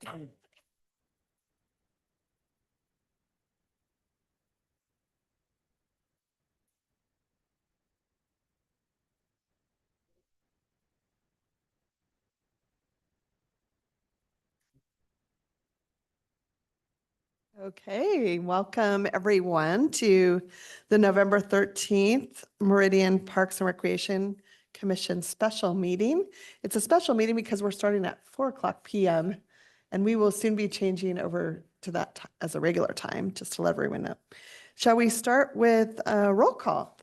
Okay, welcome everyone to the November 13th Meridian Parks and Recreation Commission special meeting. It's a special meeting because we're starting at 4:00 p.m. and we will soon be changing over to that as a regular time, just to let everyone know. Shall we start with a roll call?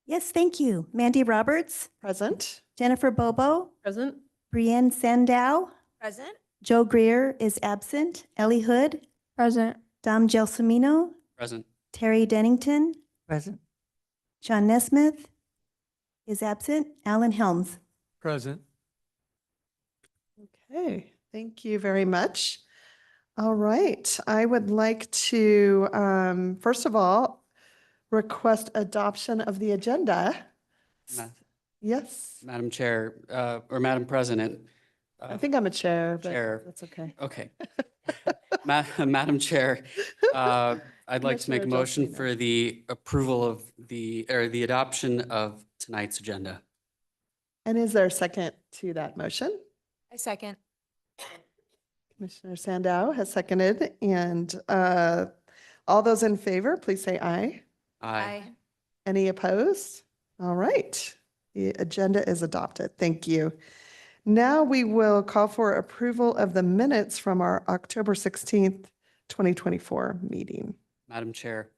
Yes, thank you. Mandy Roberts, Present. Jennifer Bobo, Present. Brienne Sandow, Present. Joe Greer is absent, Ellie Hood, Present. Dom Gelsomino, Present. Terry Dennington, Present. Sean Nesmith is absent, Alan Helms. Present. Okay, thank you very much. All right, I would like to, first of all, request adoption of the agenda. Yes, Madam Chair, or Madam President. I think I'm a chair, but Chair. that's okay. Okay. Madam Chair, I'd like to make a Commissioner motion Gelsomino. for the approval of the adoption of tonight's agenda. And is there a second to that motion? I second. Commissioner Sandow has seconded, and all those in favor, please say aye. Aye. Any opposed? All right, the agenda is adopted. Thank you. Now we will call for approval of the minutes from our October 16th, 2024 meeting. Madam Chair,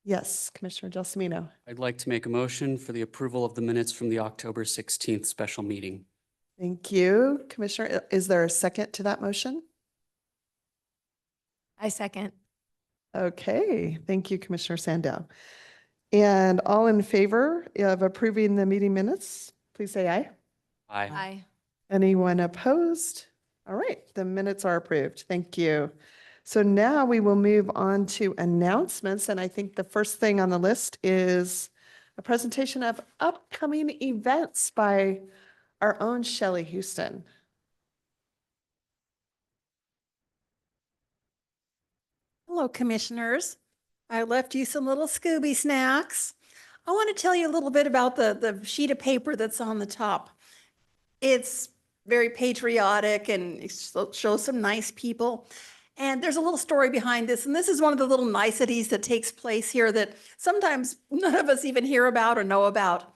Yes, Commissioner Gelsomino. I'd like to make a motion for the approval of the minutes from the October 16th special meeting. Thank you. Commissioner, is there a second to that motion? I second. Okay, thank you, Commissioner Sandow. And all in favor of approving the meeting minutes, please say aye. Aye. Aye. Anyone opposed? All right, the minutes are approved. Thank you. So now we will move on to announcements. And I think the first thing on the list is a presentation of upcoming events by our own Shelley Houston. Hello, Commissioners. I left you some little Scooby snacks. I want to tell you a little bit about the sheet of paper that's on the top. It's very patriotic and it shows some nice people. And there's a little story behind this. And this is one of the little niceties that takes place here that sometimes none of us even hear about or know about.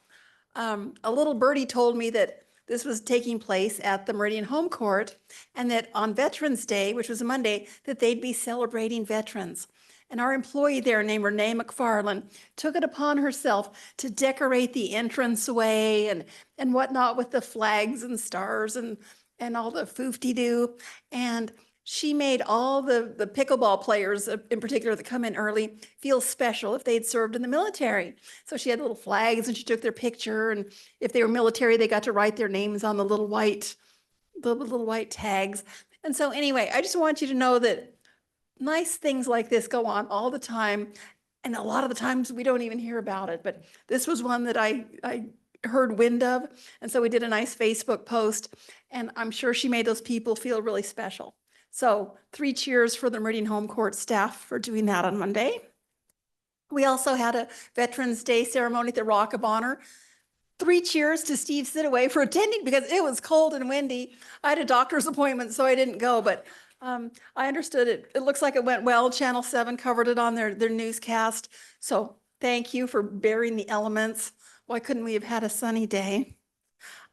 A little birdie told me that this was taking place at the Meridian Home Court and that on Veterans Day, which was a Monday, that they'd be celebrating veterans. And our employee there named Renee McFarland took it upon herself to decorate the entranceway and whatnot with the flags and stars and all the foofty-doo. And she made all the pickleball players in particular that come in early feel special if they'd served in the military. So she had little flags and she took their picture. And if they were military, they got to write their names on the little white tags. And so anyway, I just want you to know that nice things like this go on all the time. And a lot of the times we don't even hear about it. But this was one that I heard wind of. And so we did a nice Facebook post. And I'm sure she made those people feel really special. So 3 cheers for the Meridian Home Court staff for doing that on Monday. We also had a Veterans Day ceremony at the Rock of Honor. 3 cheers to Steve Sidaway for attending because it was cold and windy. I had a doctor's appointment, so I didn't go, but I understood it. It looks like it went well. Channel 7 covered it on their newscast. So thank you for bearing the elements. Why couldn't we have had a sunny day?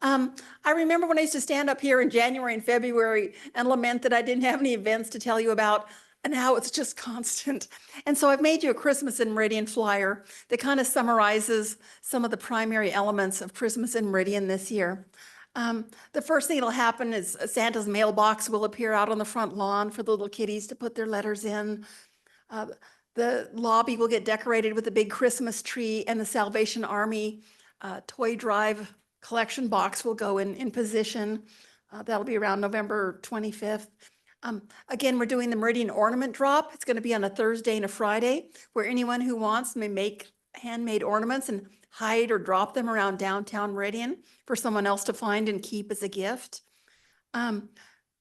I remember when I used to stand up here in January and February and lament that I didn't have any events to tell you about, and now it's just constant. And so I've made you a Christmas in Meridian flyer that kind of summarizes some of the primary elements of Christmas in Meridian this year. The first thing that'll happen is Santa's mailbox will appear out on the front lawn for the little kiddies to put their letters in. The lobby will get decorated with a big Christmas tree, and the Salvation Army toy drive collection box will go in position. That'll be around November 25th. Again, we're doing the Meridian ornament drop. It's going to be on a Thursday and a Friday, where anyone who wants may make handmade ornaments and hide or drop them around downtown Meridian for someone else to find and keep as a gift.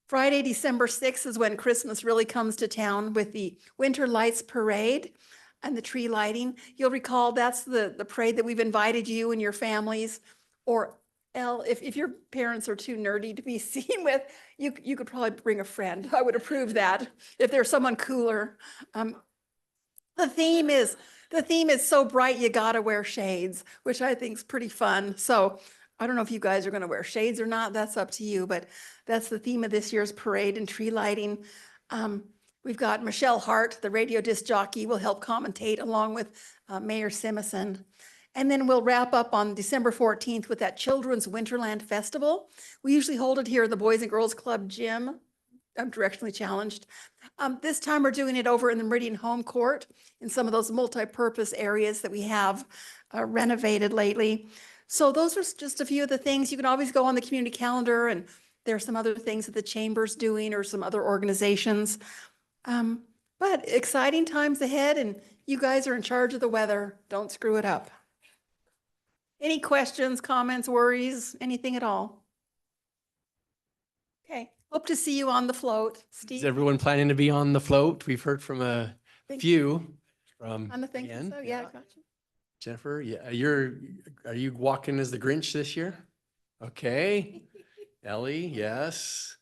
Friday, December 6th is when Christmas really comes to town with the Winter Lights Parade and the tree lighting. You'll recall that's the parade that we've invited you and your families, or if your parents are too nerdy to be seen with, you could probably bring a friend. I would approve that if there's someone cooler. The theme is so bright you gotta wear shades, which I think is pretty fun. So I don't know if you guys are gonna wear shades or not. That's up to you, but that's the theme of this year's parade and tree lighting. We've got Michelle Hart, the radio disc jockey, will help commentate along with Mayor Simison. And then we'll wrap up on December 14th with that Children's Winterland Festival. We usually hold it here in the Boys and Girls Club gym. I'm directionally challenged. This time we're doing it over in the Meridian Home Court in some of those multi-purpose areas that we have renovated lately. So those are just a few of the things. You can always go on the community calendar, and there are some other things that the chamber's doing or some other organizations. But exciting times ahead, and you guys are in charge of the weather. Don't screw it up. Any questions, comments, worries, anything at all? Okay, hope to see you on the float. Is Steve, everyone planning to be on the float? We've heard from a Think- few from on the thing, Ian. so yeah, gotcha. Jennifer, yeah, are you walking as the Grinch this year? Okay. Ellie, yes.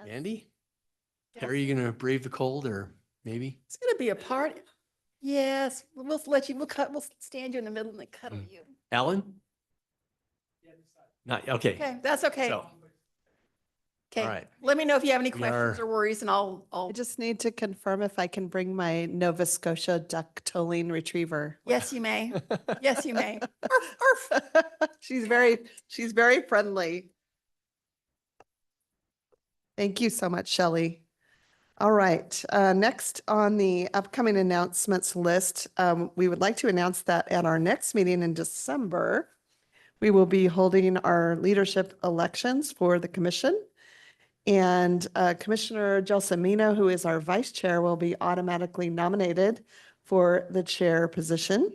Andy? Are you gonna brave the cold, or maybe? It's gonna be a party. Yes, we'll let you, we'll stand you in the middle and then cuddle you. Alan? Not, okay. Okay, that's okay. So, Okay, all right. let me know if you have any We questions are- or worries, and I'll, I just need to confirm if I can bring my Nova Scotia duck tolling retriever. yes, you may. Yes, you may. Arf, arf. She's very friendly. Thank you so much, Shelley. All right, next on the upcoming announcements list, we would like to announce that at our next meeting in December, we will be holding our leadership elections for the commission. And Commissioner Gelsomino, who is our vice chair, will be automatically nominated for the chair position.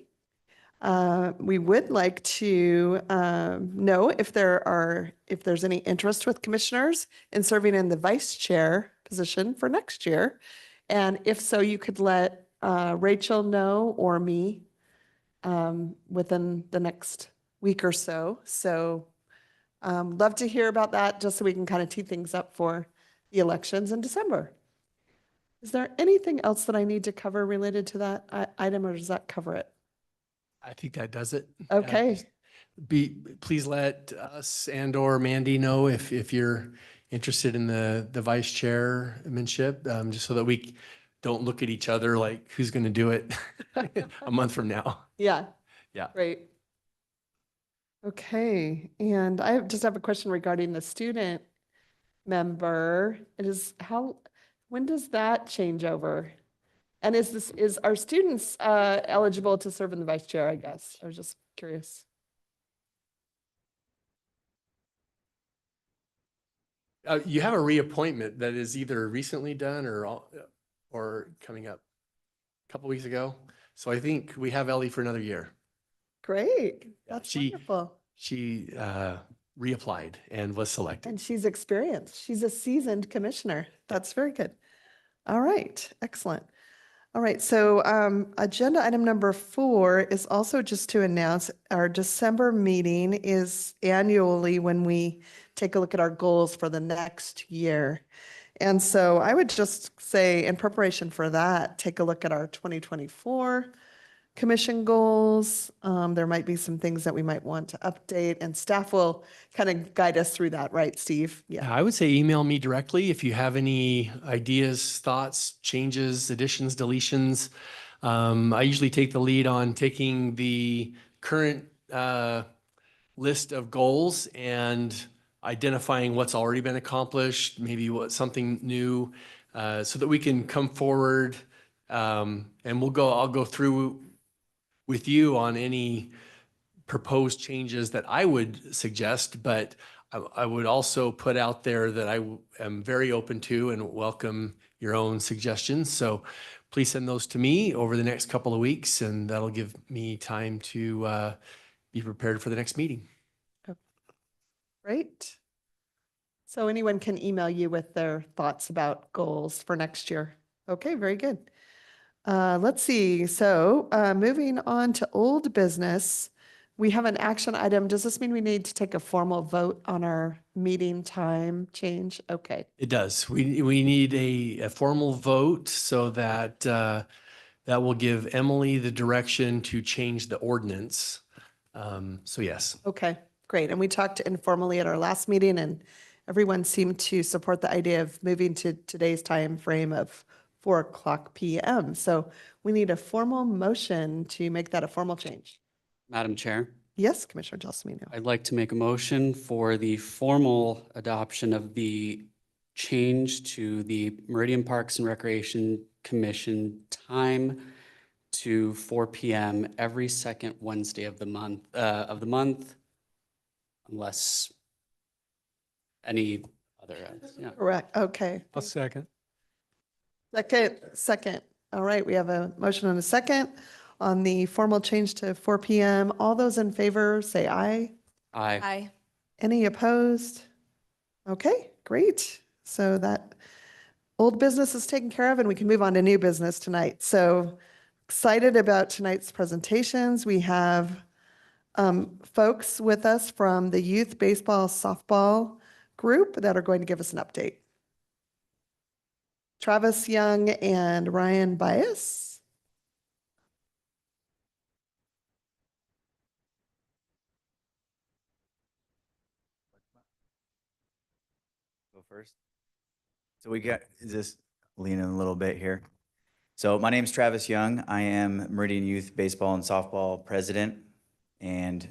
We would like to know if there's any interest with commissioners in serving in the vice chair position for next year. And if so, you could let Rachel know or me within the next week or so. So love to hear about that, just so we can kind of tee things up for the elections in December. Is there anything else that I need to cover related to that item, or does that cover it? I think that does it. Okay. Please let us and or Mandy know if you're interested in the vice chairmanship, just so that we don't look at each other like who's going to do it a month from now. Yeah. Yeah. Great. Okay, and I just have a question regarding the student member. When does that change over? And is our students eligible to serve in the vice chair, I guess? I was just curious. You have a reappointment that is either recently done or coming up a couple weeks ago. So I think we have Ellie for another year. Great, Yeah, that's she- wonderful. She reapplied and was selected. And she's experienced. She's a seasoned commissioner. That's very good. All right, excellent. All right, so agenda item number 4 is also just to announce our December meeting is annually when we take a look at our goals for the next year. And so I would just say, in preparation for that, take a look at our 2024 commission goals. There might be some things that we might want to update, and staff will kind of guide us through that, right, Steve? Yeah. I would say email me directly if you have any ideas, thoughts, changes, additions, deletions. I usually take the lead on taking the current list of goals and identifying what's already been accomplished, maybe something new, so that we can come forward, and I'll go through with you on any proposed changes that I would suggest, but I would also put out there that I am very open to and welcome your own suggestions. So please send those to me over the next couple of weeks, and that'll give me time to be prepared for the next meeting. Great. So anyone can email you with their thoughts about goals for next year. Okay, very good. Let's see. So moving on to old business, we have an action item. Does this mean we need to take a formal vote on our meeting time change? Okay. It does. We need a formal vote so that that will give Emily the direction to change the ordinance. So yes. Okay, great. And we talked informally at our last meeting and everyone seemed to support the idea of moving to today's time frame of 4:00 PM. So we need a formal motion to make that a formal change. Madam Chair, Yes, Commissioner Gelsomino. I'd like to make a motion for the formal adoption of the change to the Meridian Parks and Recreation Commission time to 4 PM every second Wednesday of the month, unless any other, yeah. Correct, okay. I'll second. Second. All right, we have a motion and a second on the formal change to 4 PM. All those in favor, say aye. Aye. Any opposed? Okay, great. So that old business is taken care of and we can move on to new business tonight. So excited about tonight's presentations. We have folks with us from the youth baseball softball group that are going to give us an update. Travis Young and Ryan Bias. Go first. So we got, just lean in a little bit here. So my name's Travis Young. I am Meridian Youth Baseball and Softball President. And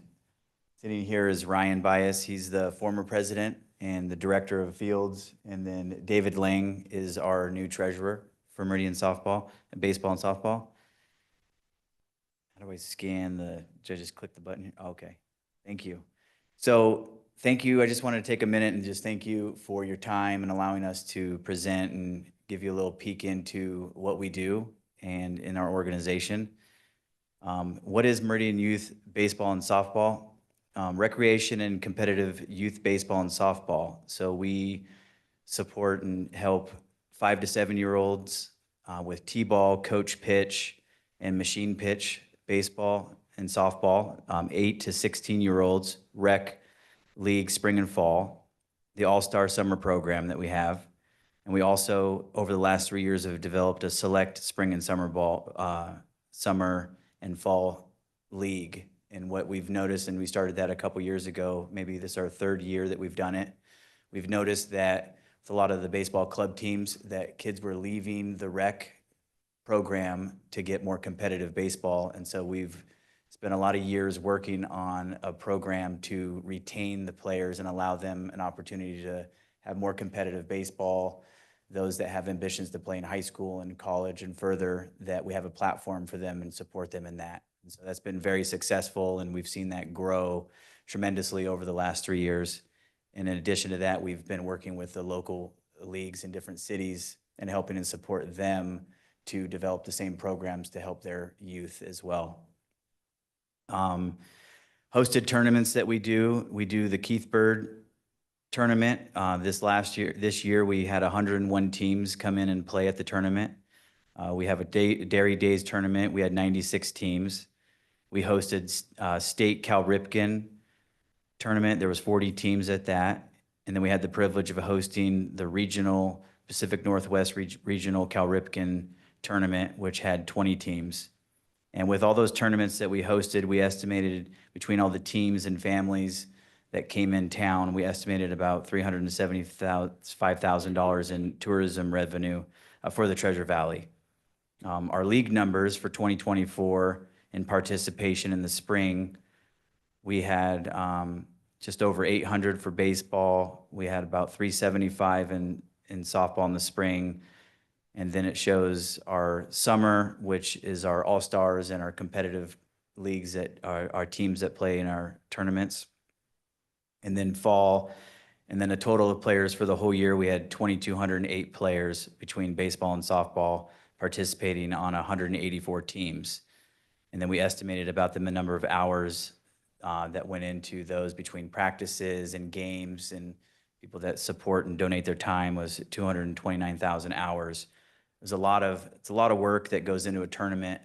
sitting here is Ryan Bias. He's the former president and the director of fields. And then David Lang is our new treasurer for Meridian Softball, Baseball and Softball. How do I scan the, should I just click the button here? Okay, thank you. So thank you. I just wanted to take a minute and just thank you for your time and allowing us to present and give you a little peek into what we do and in our organization. What is Meridian Youth Baseball and Softball? Recreation and competitive youth baseball and softball. So we support and help 5 to 7-year-olds with T-ball, coach pitch, and machine pitch baseball and softball. 8 to 16-year-olds, rec, league, spring and fall, the All-Star Summer program that we have. And we also, over the last 3 years, have developed a select spring and summer and fall league. And what we've noticed, and we started that a couple years ago, maybe this is our 3rd year that we've done it. We've noticed that with a lot of the baseball club teams, that kids were leaving the rec program to get more competitive baseball. And so we've spent a lot of years working on a program to retain the players and allow them an opportunity to have more competitive baseball. Those that have ambitions to play in high school and college and further, that we have a platform for them and support them in that. And so that's been very successful, and we've seen that grow tremendously over the last 3 years. And in addition to that, we've been working with the local leagues in different cities and helping and support them to develop the same programs to help their youth as well. Hosted tournaments that we do the Keith Bird tournament. This year we had 101 teams come in and play at the tournament. We have a Dairy Days tournament. We had 96 teams. We hosted state Cal Ripken tournament. There was 40 teams at that. And then we had the privilege of hosting the regional Pacific Northwest regional Cal Ripken tournament, which had 20 teams. And with all those tournaments that we hosted, we estimated between all the teams and families that came in town, we estimated about $375,000 in tourism revenue for the Treasure Valley. Our league numbers for 2024 in participation in the spring, we had just over 800 for baseball. We had about 375 in softball in the spring. And then it shows our summer, which is our all-stars and our competitive leagues that are our teams that play in our tournaments. And then fall, and then a total of players for the whole year, we had 2,208 players between baseball and softball participating on 184 teams. And then we estimated about the number of hours that went into those between practices and games and people that support and donate their time was 229,000 hours. It's a lot of work that goes into a tournament,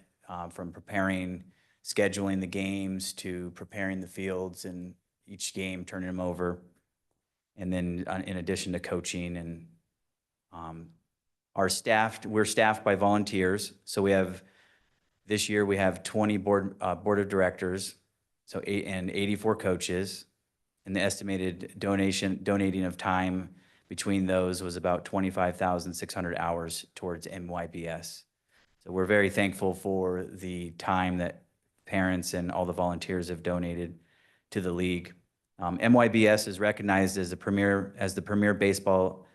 from preparing, scheduling the games to preparing the fields and each game, turning them over. And then in addition to coaching and we're staffed by volunteers. So this year we have 20 board of directors, so 84 coaches. And the estimated donating of time between those was about 25,600 hours towards MYBS. So we're very thankful for the time that parents and all the volunteers have donated to the league. MYBS is recognized as the premier baseball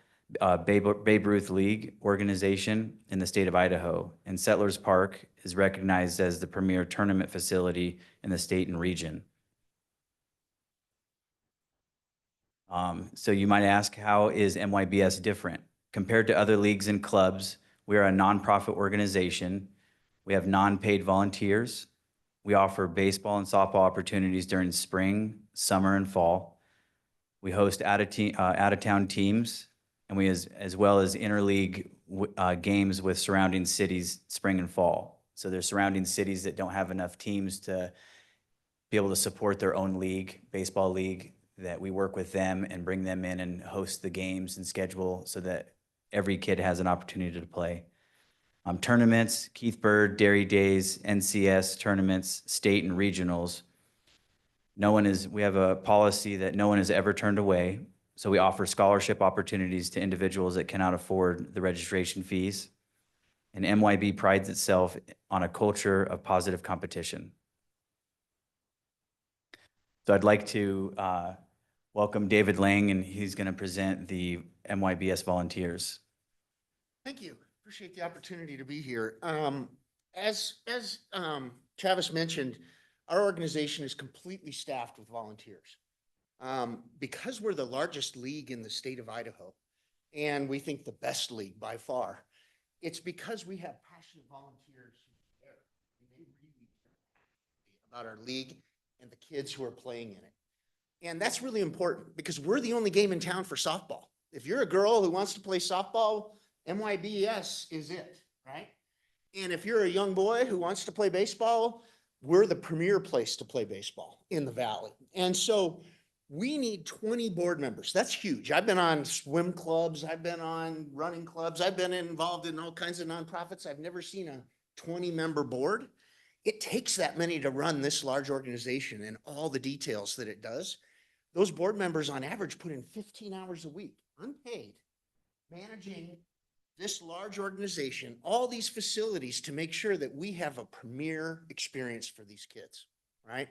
Babe Ruth League organization in the state of Idaho, and Settlers Park is recognized as the premier tournament facility in the state and region. So you might ask, how is MYBS different? Compared to other leagues and clubs, we are a nonprofit organization. We have non-paid volunteers. We offer baseball and softball opportunities during spring, summer, and fall. We host out-of-town teams, and we as well as interleague games with surrounding cities spring and fall. So there's surrounding cities that don't have enough teams to be able to support their own league, baseball league, that we work with them and bring them in and host the games and schedule so that every kid has an opportunity to play. Tournaments, Keith Bird, Dairy Days, NCS tournaments, state and regionals. We have a policy that no one is ever turned away. So we offer scholarship opportunities to individuals that cannot afford the registration fees. And MYB prides itself on a culture of positive competition. So I'd like to welcome David Lang, and he's going to present the MYBS volunteers. Thank you. Appreciate the opportunity to be here. As Travis mentioned, our organization is completely staffed with volunteers. Because we're the largest league in the state of Idaho, and we think the best league by far, it's because we have passionate volunteers who care. They really care about our league and the kids who are playing in it. And that's really important because we're the only game in town for softball. If you're a girl who wants to play softball, MYBS is it, right? And if you're a young boy who wants to play baseball, we're the premier place to play baseball in the Valley. And so we need 20 board members. That's huge. I've been on swim clubs. I've been on running clubs. I've been involved in all kinds of nonprofits. I've never seen a 20-member board. It takes that many to run this large organization and all the details that it does. Those board members on average put in 15 hours a week, unpaid, managing this large organization, all these facilities to make sure that we have a premier experience for these kids, right?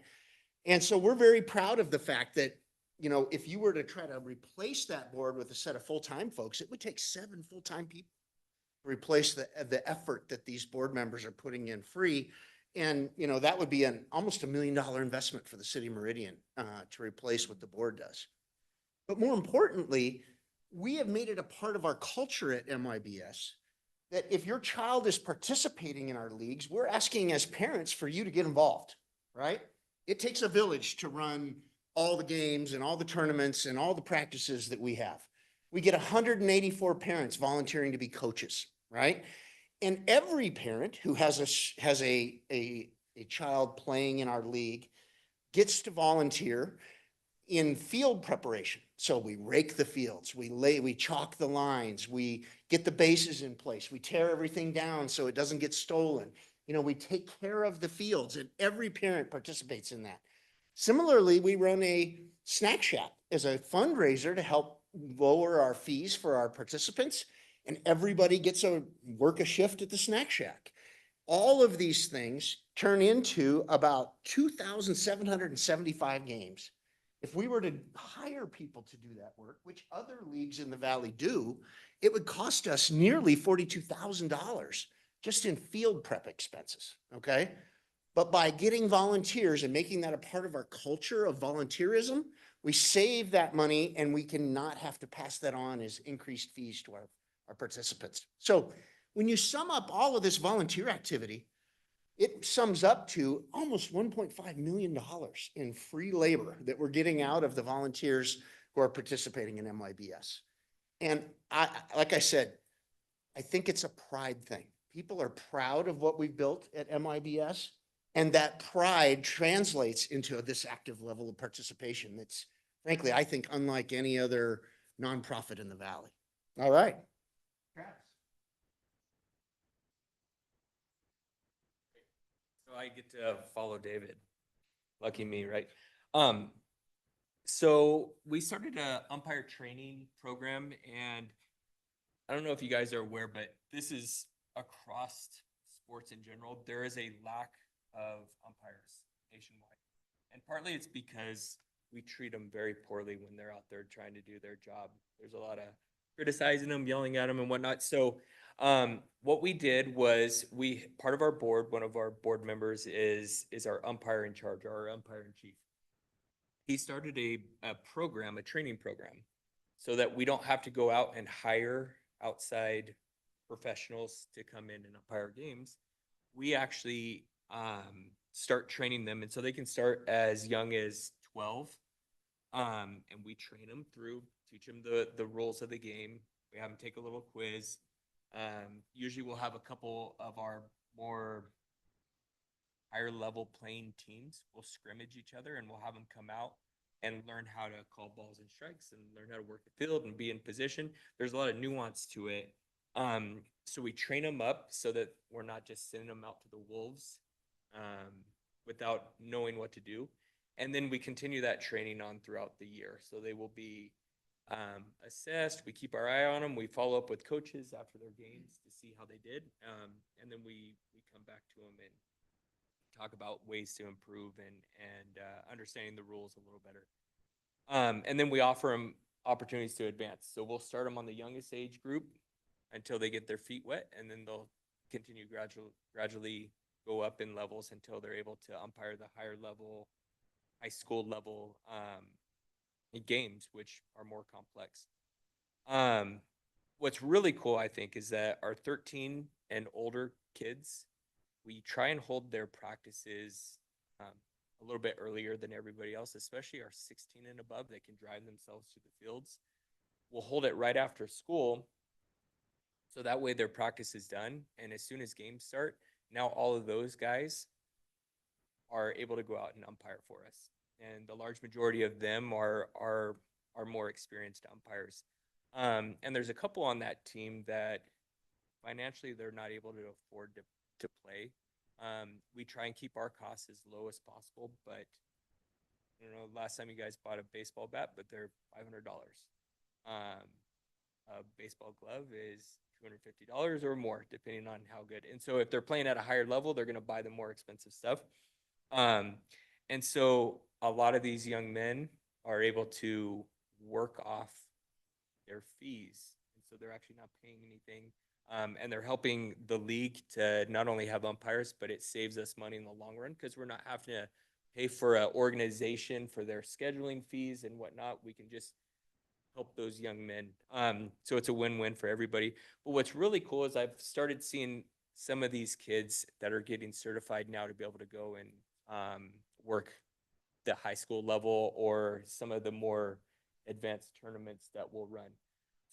And so we're very proud of the fact that, you know, if you were to try to replace that board with a set of full-time folks, it would take 7 full-time people to replace the effort that these board members are putting in free. And, you know, that would be almost $1 million investment for the city of Meridian to replace what the board does. But more importantly, we have made it a part of our culture at MYBS that if your child is participating in our leagues, we're asking as parents for you to get involved, right? It takes a village to run all the games and all the tournaments and all the practices that we have. We get 184 parents volunteering to be coaches, right? And every parent who has a child playing in our league gets to volunteer in field preparation. So we rake the fields, we chalk the lines, we get the bases in place, we tear everything down so it doesn't get stolen. You know, we take care of the fields, and every parent participates in that. Similarly, we run a snack shack as a fundraiser to help lower our fees for our participants, and everybody gets to work a shift at the snack shack. All of these things turn into about 2,775 games. If we were to hire people to do that work, which other leagues in the Valley do, it would cost us nearly $42,000 just in field prep expenses, okay? But by getting volunteers and making that a part of our culture of volunteerism, we save that money and we cannot have to pass that on as increased fees to our participants. So when you sum up all of this volunteer activity, it sums up to almost $1.5 million in free labor that we're getting out of the volunteers who are participating in MYBS. And like I said, I think it's a pride thing. People are proud of what we've built at MYBS, and that pride translates into this active level of participation that's, frankly, I think unlike any other nonprofit in the Valley. All right. So I get to follow David. Lucky me, right? Um, so we started a umpire training program, and I don't know if you guys are aware, but this is across sports in general. There is a lack of umpires nationwide. And partly it's because we treat them very poorly when they're out there trying to do their job. There's a lot of criticizing them, yelling at them and whatnot. So what we did was part of our board, one of our board members is our umpire in charge, our umpire in chief. He started a program, a training program, so that we don't have to go out and hire outside professionals to come in and umpire games. We actually start training them, and so they can start as young as 12, and we train them through, teach them the rules of the game. We have them take a little quiz. Usually we'll have a couple of our more higher level playing teams will scrimmage each other, and we'll have them come out and learn how to call balls and strikes and learn how to work the field and be in position. There's a lot of nuance to it. So we train them up so that we're not just sending them out to the wolves without knowing what to do. And then we continue that training on throughout the year. So they will be assessed. We keep our eye on them. We follow up with coaches after their games to see how they did. And then we come back to them and talk about ways to improve and understanding the rules a little better. And then we offer them opportunities to advance. So we'll start them on the youngest age group until they get their feet wet, and then they'll continue gradually go up in levels until they're able to umpire the higher level, high school level games, which are more complex. What's really cool, I think, is that our 13 and older kids, we try and hold their practices a little bit earlier than everybody else, especially our 16 and above that can drive themselves to the fields. We'll hold it right after school, so that way their practice is done. And as soon as games start, now all of those guys are able to go out and umpire for us. And the large majority of them are more experienced umpires. And there's a couple on that team that financially they're not able to afford to play. We try and keep our costs as low as possible, but I don't know, last time you guys bought a baseball bat, but they're $500. A baseball glove is $250 or more, depending on how good. And so if they're playing at a higher level, they're going to buy the more expensive stuff. And so a lot of these young men are able to work off their fees. And so they're actually not paying anything. And they're helping the league to not only have umpires, but it saves us money in the long run because we're not having to pay for an organization for their scheduling fees and whatnot. We can just help those young men. So it's a win-win for everybody. But what's really cool is I've started seeing some of these kids that are getting certified now to be able to go and work the high school level or some of the more advanced tournaments that we'll run.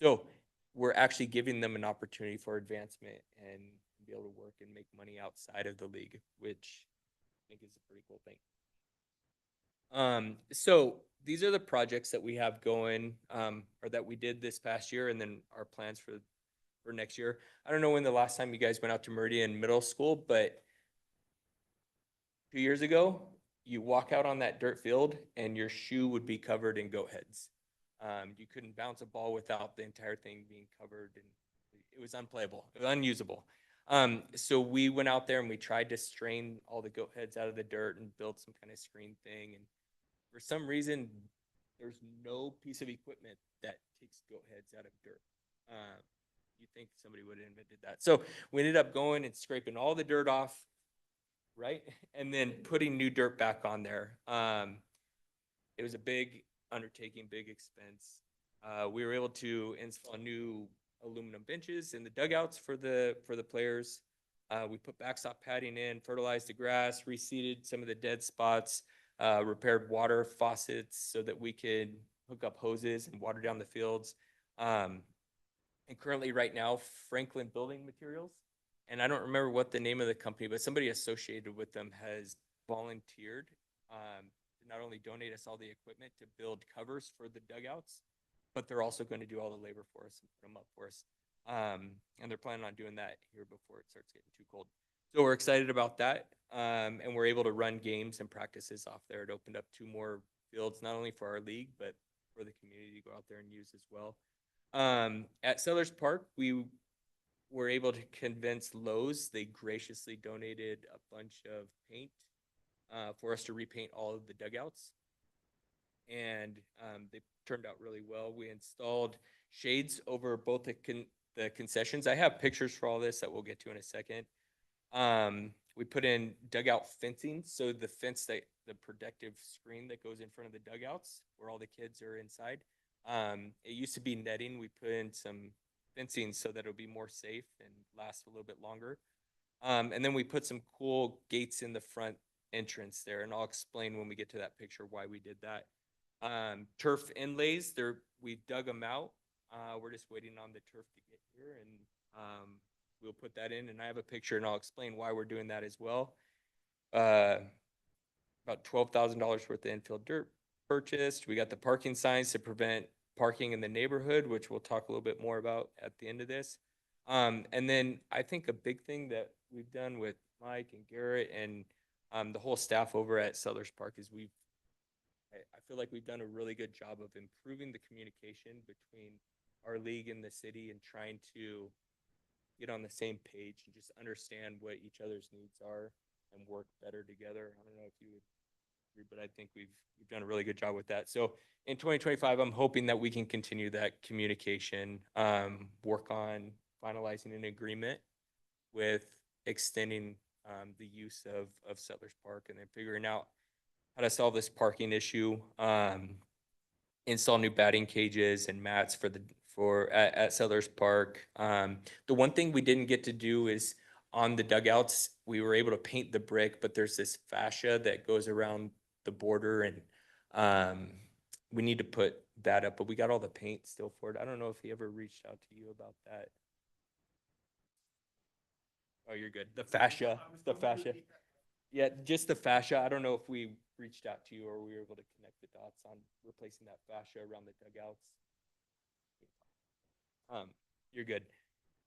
So we're actually giving them an opportunity for advancement and be able to work and make money outside of the league, which I think is a pretty cool thing. So these are the projects that we have going, or that we did this past year, and then our plans for next year. I don't know when the last time you guys went out to Meridian Middle School, but 2 years ago, you walk out on that dirt field and your shoe would be covered in goat heads. You couldn't bounce a ball without the entire thing being covered, and it was unplayable, it was unusable. So we went out there and we tried to strain all the goat heads out of the dirt and build some kind of screen thing. And for some reason, there's no piece of equipment that takes goat heads out of dirt. You'd think somebody would have invented that. So we ended up going and scraping all the dirt off, right? And then putting new dirt back on there. It was a big undertaking, big expense. We were able to install new aluminum benches in the dugouts for the players. We put backstop padding in, fertilized the grass, reseeded some of the dead spots, repaired water faucets so that we could hook up hoses and water down the fields. And currently right now, Franklin Building Materials, and I don't remember what the name of the company, but somebody associated with them has volunteered to not only donate us all the equipment to build covers for the dugouts, but they're also going to do all the labor for us and put them up for us. And they're planning on doing that here before it starts getting too cold. So we're excited about that. And we're able to run games and practices off there. It opened up 2 more fields, not only for our league, but for the community to go out there and use as well. At Sellers Park, we were able to convince Lowe's. They graciously donated a bunch of paint for us to repaint all of the dugouts. And they turned out really well. We installed shades over both the concessions. I have pictures for all this that we'll get to in a second. We put in dugout fencing, so the fence, that the protective screen that goes in front of the dugouts where all the kids are inside. It used to be netting. We put in some fencing so that it'll be more safe and last a little bit longer. And then we put some cool gates in the front entrance there, and I'll explain when we get to that picture why we did that. Turf inlays, we dug them out. We're just waiting on the turf to get here, and we'll put that in, and I have a picture, and I'll explain why we're doing that as well. About $12,000 worth of infield dirt purchased. We got the parking signs to prevent parking in the neighborhood, which we'll talk a little bit more about at the end of this. And then I think a big thing that we've done with Mike and Garrett and the whole staff over at Sellers Park is I feel like we've done a really good job of improving the communication between our league and the city and trying to get on the same page and just understand what each other's needs are and work better together. I don't know if you would agree, but I think we've done a really good job with that. So in 2025, I'm hoping that we can continue that communication, work on finalizing an agreement with extending the use of Settlers Park, and then figuring out how to solve this parking issue, install new batting cages and mats at Settlers Park. The one thing we didn't get to do is on the dugouts, we were able to paint the brick, but there's this fascia that goes around the border, and we need to put that up, but we got all the paint still for it. I don't know if he ever reached out to you about that. Oh, you're good. The fascia. Yeah, just the fascia. I don't know if we reached out to you or we were able to connect the dots on replacing that fascia around the dugouts. You're good.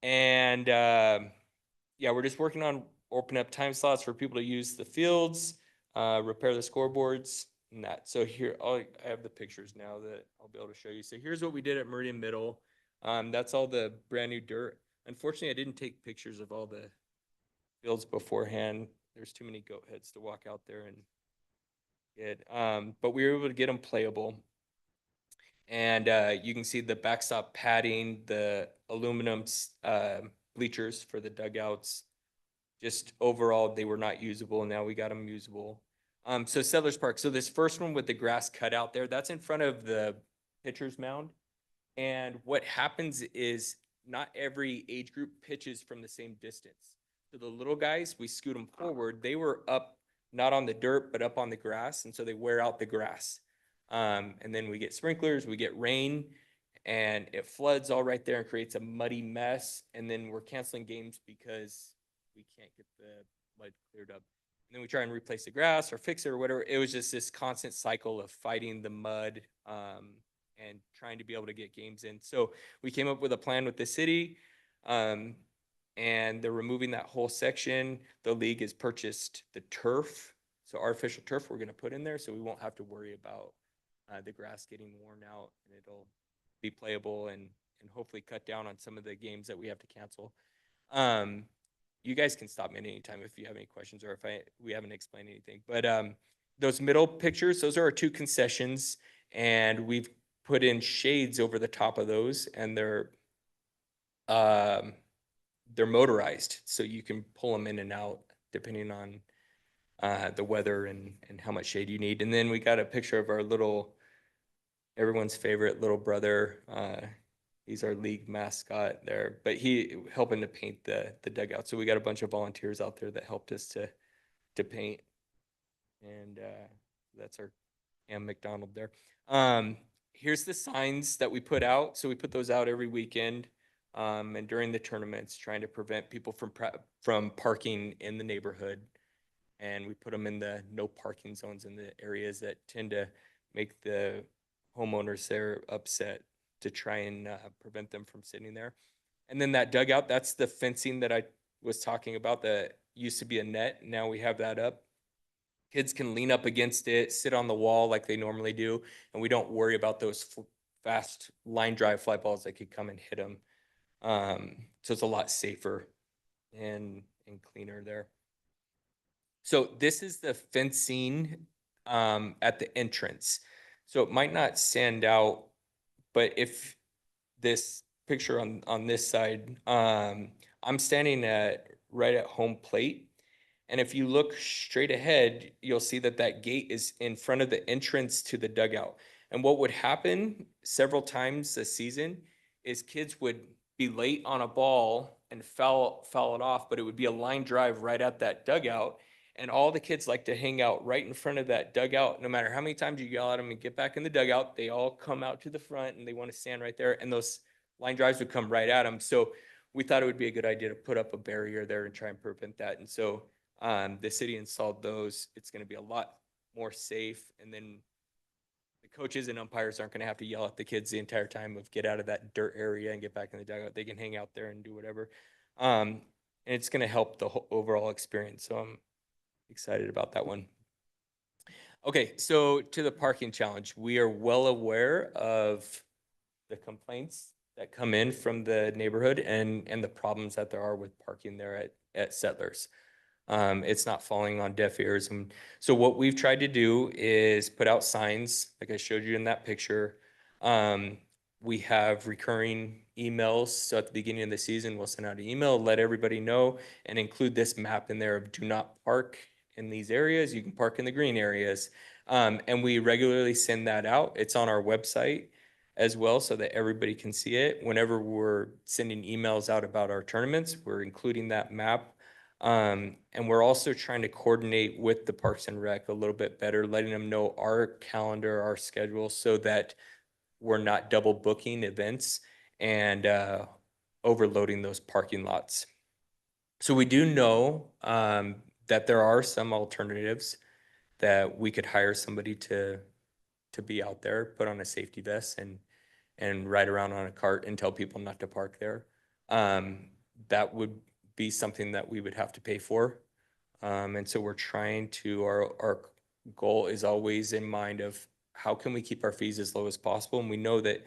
And yeah, we're just working on opening up time slots for people to use the fields, repair the scoreboards and that. So here, I have the pictures now that I'll be able to show you. So here's what we did at Meridian Middle. That's all the brand new dirt. Unfortunately, I didn't take pictures of all the fields beforehand. There's too many goat heads to walk out there and get. But we were able to get them playable. And you can see the backstop padding, the aluminum bleachers for the dugouts. Just overall, they were not usable. Now we got them usable. So Settlers Park. So this first one with the grass cut out there, that's in front of the pitcher's mound. And what happens is not every age group pitches from the same distance. So the little guys, we scoot them forward. They were up, not on the dirt, but up on the grass. And so they wear out the grass. And then we get sprinklers, we get rain, and it floods all right there and creates a muddy mess. And then we're canceling games because we can't get the mud cleared up. And then we try and replace the grass or fix it or whatever. It was just this constant cycle of fighting the mud and trying to be able to get games in. So we came up with a plan with the city, and they're removing that whole section. The league has purchased the turf. So artificial turf we're going to put in there so we won't have to worry about the grass getting worn out, and it'll be playable and hopefully cut down on some of the games that we have to cancel. You guys can stop me at any time if you have any questions or if we haven't explained anything. But those middle pictures, those are our 2 concessions, and we've put in shades over the top of those, and they're motorized, so you can pull them in and out depending on the weather and how much shade you need. And then we got a picture of our everyone's favorite little brother. He's our league mascot there, but he helping to paint the dugout. So we got a bunch of volunteers out there that helped us to paint. And that's our Cam McDonald there. here's the signs that we put out. So we put those out every weekend. And during the tournaments, trying to prevent people from parking in the neighborhood. And we put them in the no parking zones in the areas that tend to make the homeowners there upset, to try and prevent them from sitting there. And then that dugout, that's the fencing that I was talking about that used to be a net. Now we have that up. Kids can lean up against it, sit on the wall like they normally do, and we don't worry about those fast line drive fly balls that could come and hit them. So it's a lot safer and cleaner there. So this is the fencing at the entrance. So it might not stand out, but if this picture on this side, I'm standing right at home plate. And if you look straight ahead, you'll see that that gate is in front of the entrance to the dugout. And what would happen several times this season is kids would be late on a ball and foul it off, but it would be a line drive right at that dugout. And all the kids like to hang out right in front of that dugout. No matter how many times you yell at them and get back in the dugout, they all come out to the front and they want to stand right there. And those line drives would come right at them. So we thought it would be a good idea to put up a barrier there and try and prevent that. And so the city installed those. It's going to be a lot more safe. And then the coaches and umpires aren't going to have to yell at the kids the entire time of get out of that dirt area and get back in the dugout. They can hang out there and do whatever. And it's going to help the whole overall experience. So I'm excited about that one. Okay, so to the parking challenge, we are well aware of the complaints that come in from the neighborhood and the problems that there are with parking there at Settlers. It's not falling on deaf ears. And so what we've tried to do is put out signs, like I showed you in that picture. We have recurring emails. So at the beginning of the season, we'll send out an email, let everybody know, and include this map in there of do not park in these areas. You can park in the green areas. And we regularly send that out. It's on our website as well so that everybody can see it. Whenever we're sending emails out about our tournaments, we're including that map. And we're also trying to coordinate with the Parks and Rec a little bit better, letting them know our calendar, our schedule, so that we're not double booking events and overloading those parking lots. So we do know that there are some alternatives that we could hire somebody to be out there, put on a safety vest and ride around on a cart and tell people not to park there. That would be something that we would have to pay for. And so we're trying to, our goal is always in mind of how can we keep our fees as low as possible? And we know that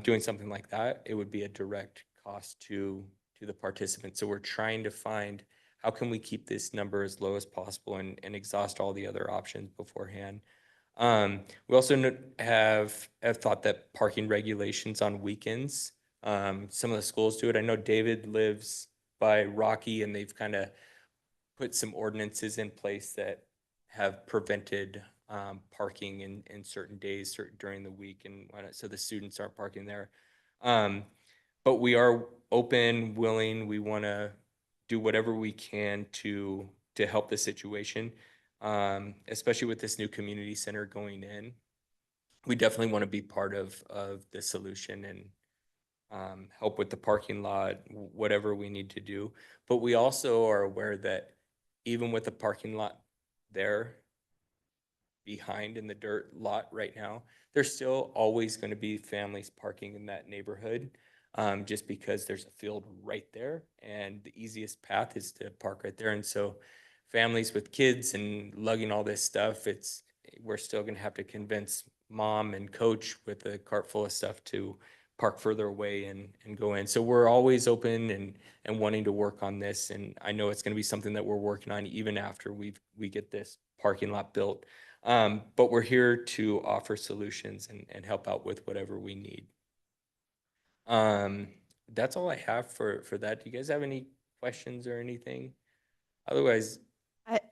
doing something like that, it would be a direct cost to the participants. So we're trying to find how can we keep this number as low as possible and exhaust all the other options beforehand. We also have thought that parking regulations on weekends, some of the schools do it. I know David lives by Rocky and they've kind of put some ordinances in place that have prevented parking in certain days during the week and whatnot, so the students aren't parking there. But we are open, willing. We want to do whatever we can to help the situation, especially with this new community center going in. We definitely want to be part of the solution and help with the parking lot, whatever we need to do. But we also are aware that even with the parking lot there behind in the dirt lot right now, there's still always going to be families parking in that neighborhood. Just because there's a field right there and the easiest path is to park right there. And so families with kids and lugging all this stuff, we're still going to have to convince mom and coach with a cart full of stuff to park further away and go in. So we're always open and wanting to work on this. And I know it's going to be something that we're working on even after we get this parking lot built. But we're here to offer solutions and help out with whatever we need. That's all I have for that. Do you guys have any questions or anything? Otherwise,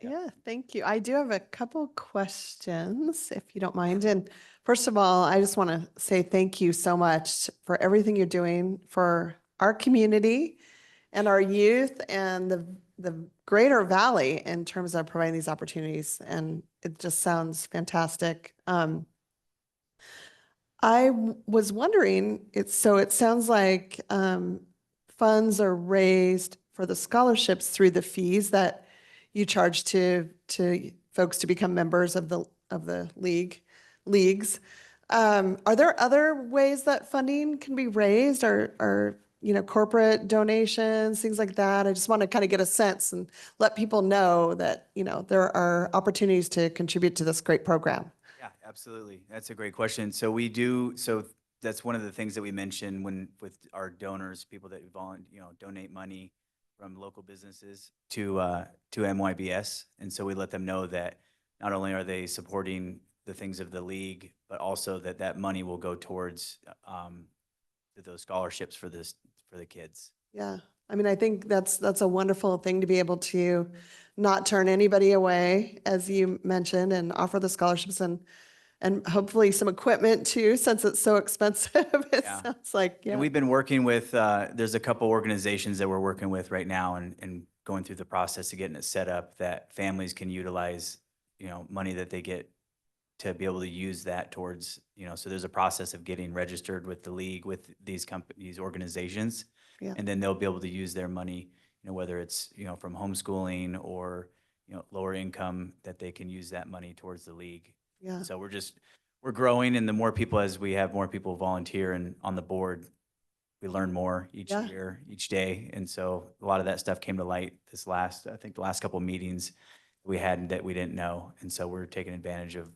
Yeah, thank you. I do have a couple questions, if you don't mind. And first of all, I just want to say thank you so much for everything you're doing for our community and our youth and the greater valley in terms of providing these opportunities. And it just sounds fantastic. was wondering, so it sounds like funds are raised for the scholarships through the fees that you charge to folks to become members of the leagues. Are there other ways that funding can be raised, or corporate donations, things like that? I just want to kind of get a sense and let people know that there are opportunities to contribute to this great program. Yeah, absolutely. That's a great question. So that's one of the things that we mentioned with our donors, people that donate money from local businesses to MYBS. And so we let them know that not only are they supporting the things of the league, but also that money will go towards those scholarships for the kids. Yeah, I mean, I think that's a wonderful thing to be able to not turn anybody away, as you mentioned, and offer the scholarships and hopefully some equipment too, since it's so expensive. It Yeah. sounds like, yeah. And we've been working with, there's a couple organizations that we're working with right now and going through the process of getting it set up that families can utilize, money that they get to be able to use that towards, so there's a process of getting registered with the league, with these organizations. Yeah. And then they'll be able to use their money, whether it's, from homeschooling or, lower income, that they can use that money towards the league. Yeah. So we're growing, and the more people, as we have more people volunteer and on the board, we learn more each Yeah. year, each day. And so a lot of that stuff came to light I think the last couple of meetings we had that we didn't know. And so we're taking advantage of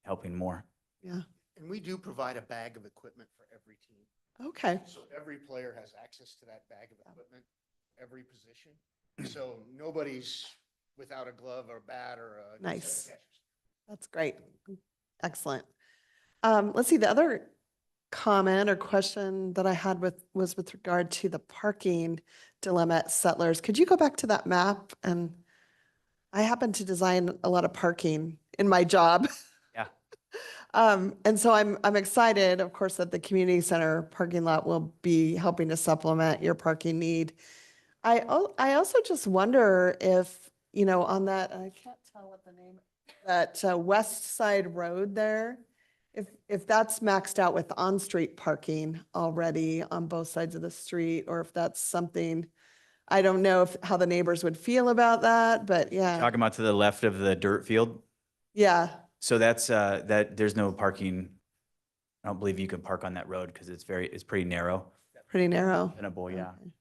helping more. Yeah. And we do provide a bag of equipment for every team. Okay. So every player has access to that bag of equipment, every position. So nobody's without a glove or bat or a set of Nice. catchers. That's great. Excellent. Let's see, the other comment or question that I had was with regard to the parking dilemma at Settlers. Could you go back to that map? And I happen to design a lot of parking in my job. Yeah. And so I'm excited, of course, that the community center parking lot will be helping to supplement your parking need. I also just wonder if, on that, I can't tell what the name, that west side road there, if that's maxed out with on-street parking already on both sides of the street, or if that's something, I don't know how the neighbors would feel about that, but yeah. Talking about to the left of the dirt field. Yeah, So that's, there's no parking. I don't believe you can park on that road because it's pretty narrow. pretty narrow. Tenable, yeah. Okay.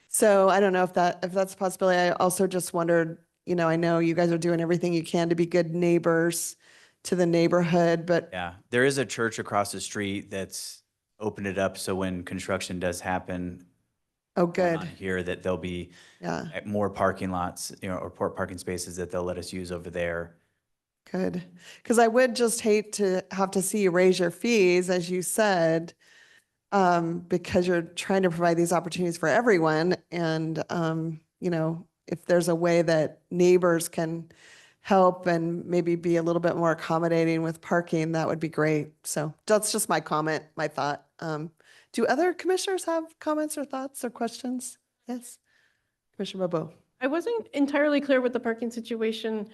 So I don't know if that's a possibility. I also just wondered, I know you guys are doing everything you can to be good neighbors to the neighborhood, but Yeah, there is a church across the street that's opened it up, so when construction does happen oh, going good. on here, that there'll be Yeah, more parking lots, or parking spaces that they'll let us use over there. good. Because I would just hate to have to see you raise your fees, as you said, because you're trying to provide these opportunities for everyone. And, if there's a way that neighbors can help and maybe be a little bit more accommodating with parking, that would be great. So that's just my comment, my thought. Do other commissioners have comments or thoughts or questions? Yes, Commissioner Bobo. I wasn't entirely clear with the parking situation.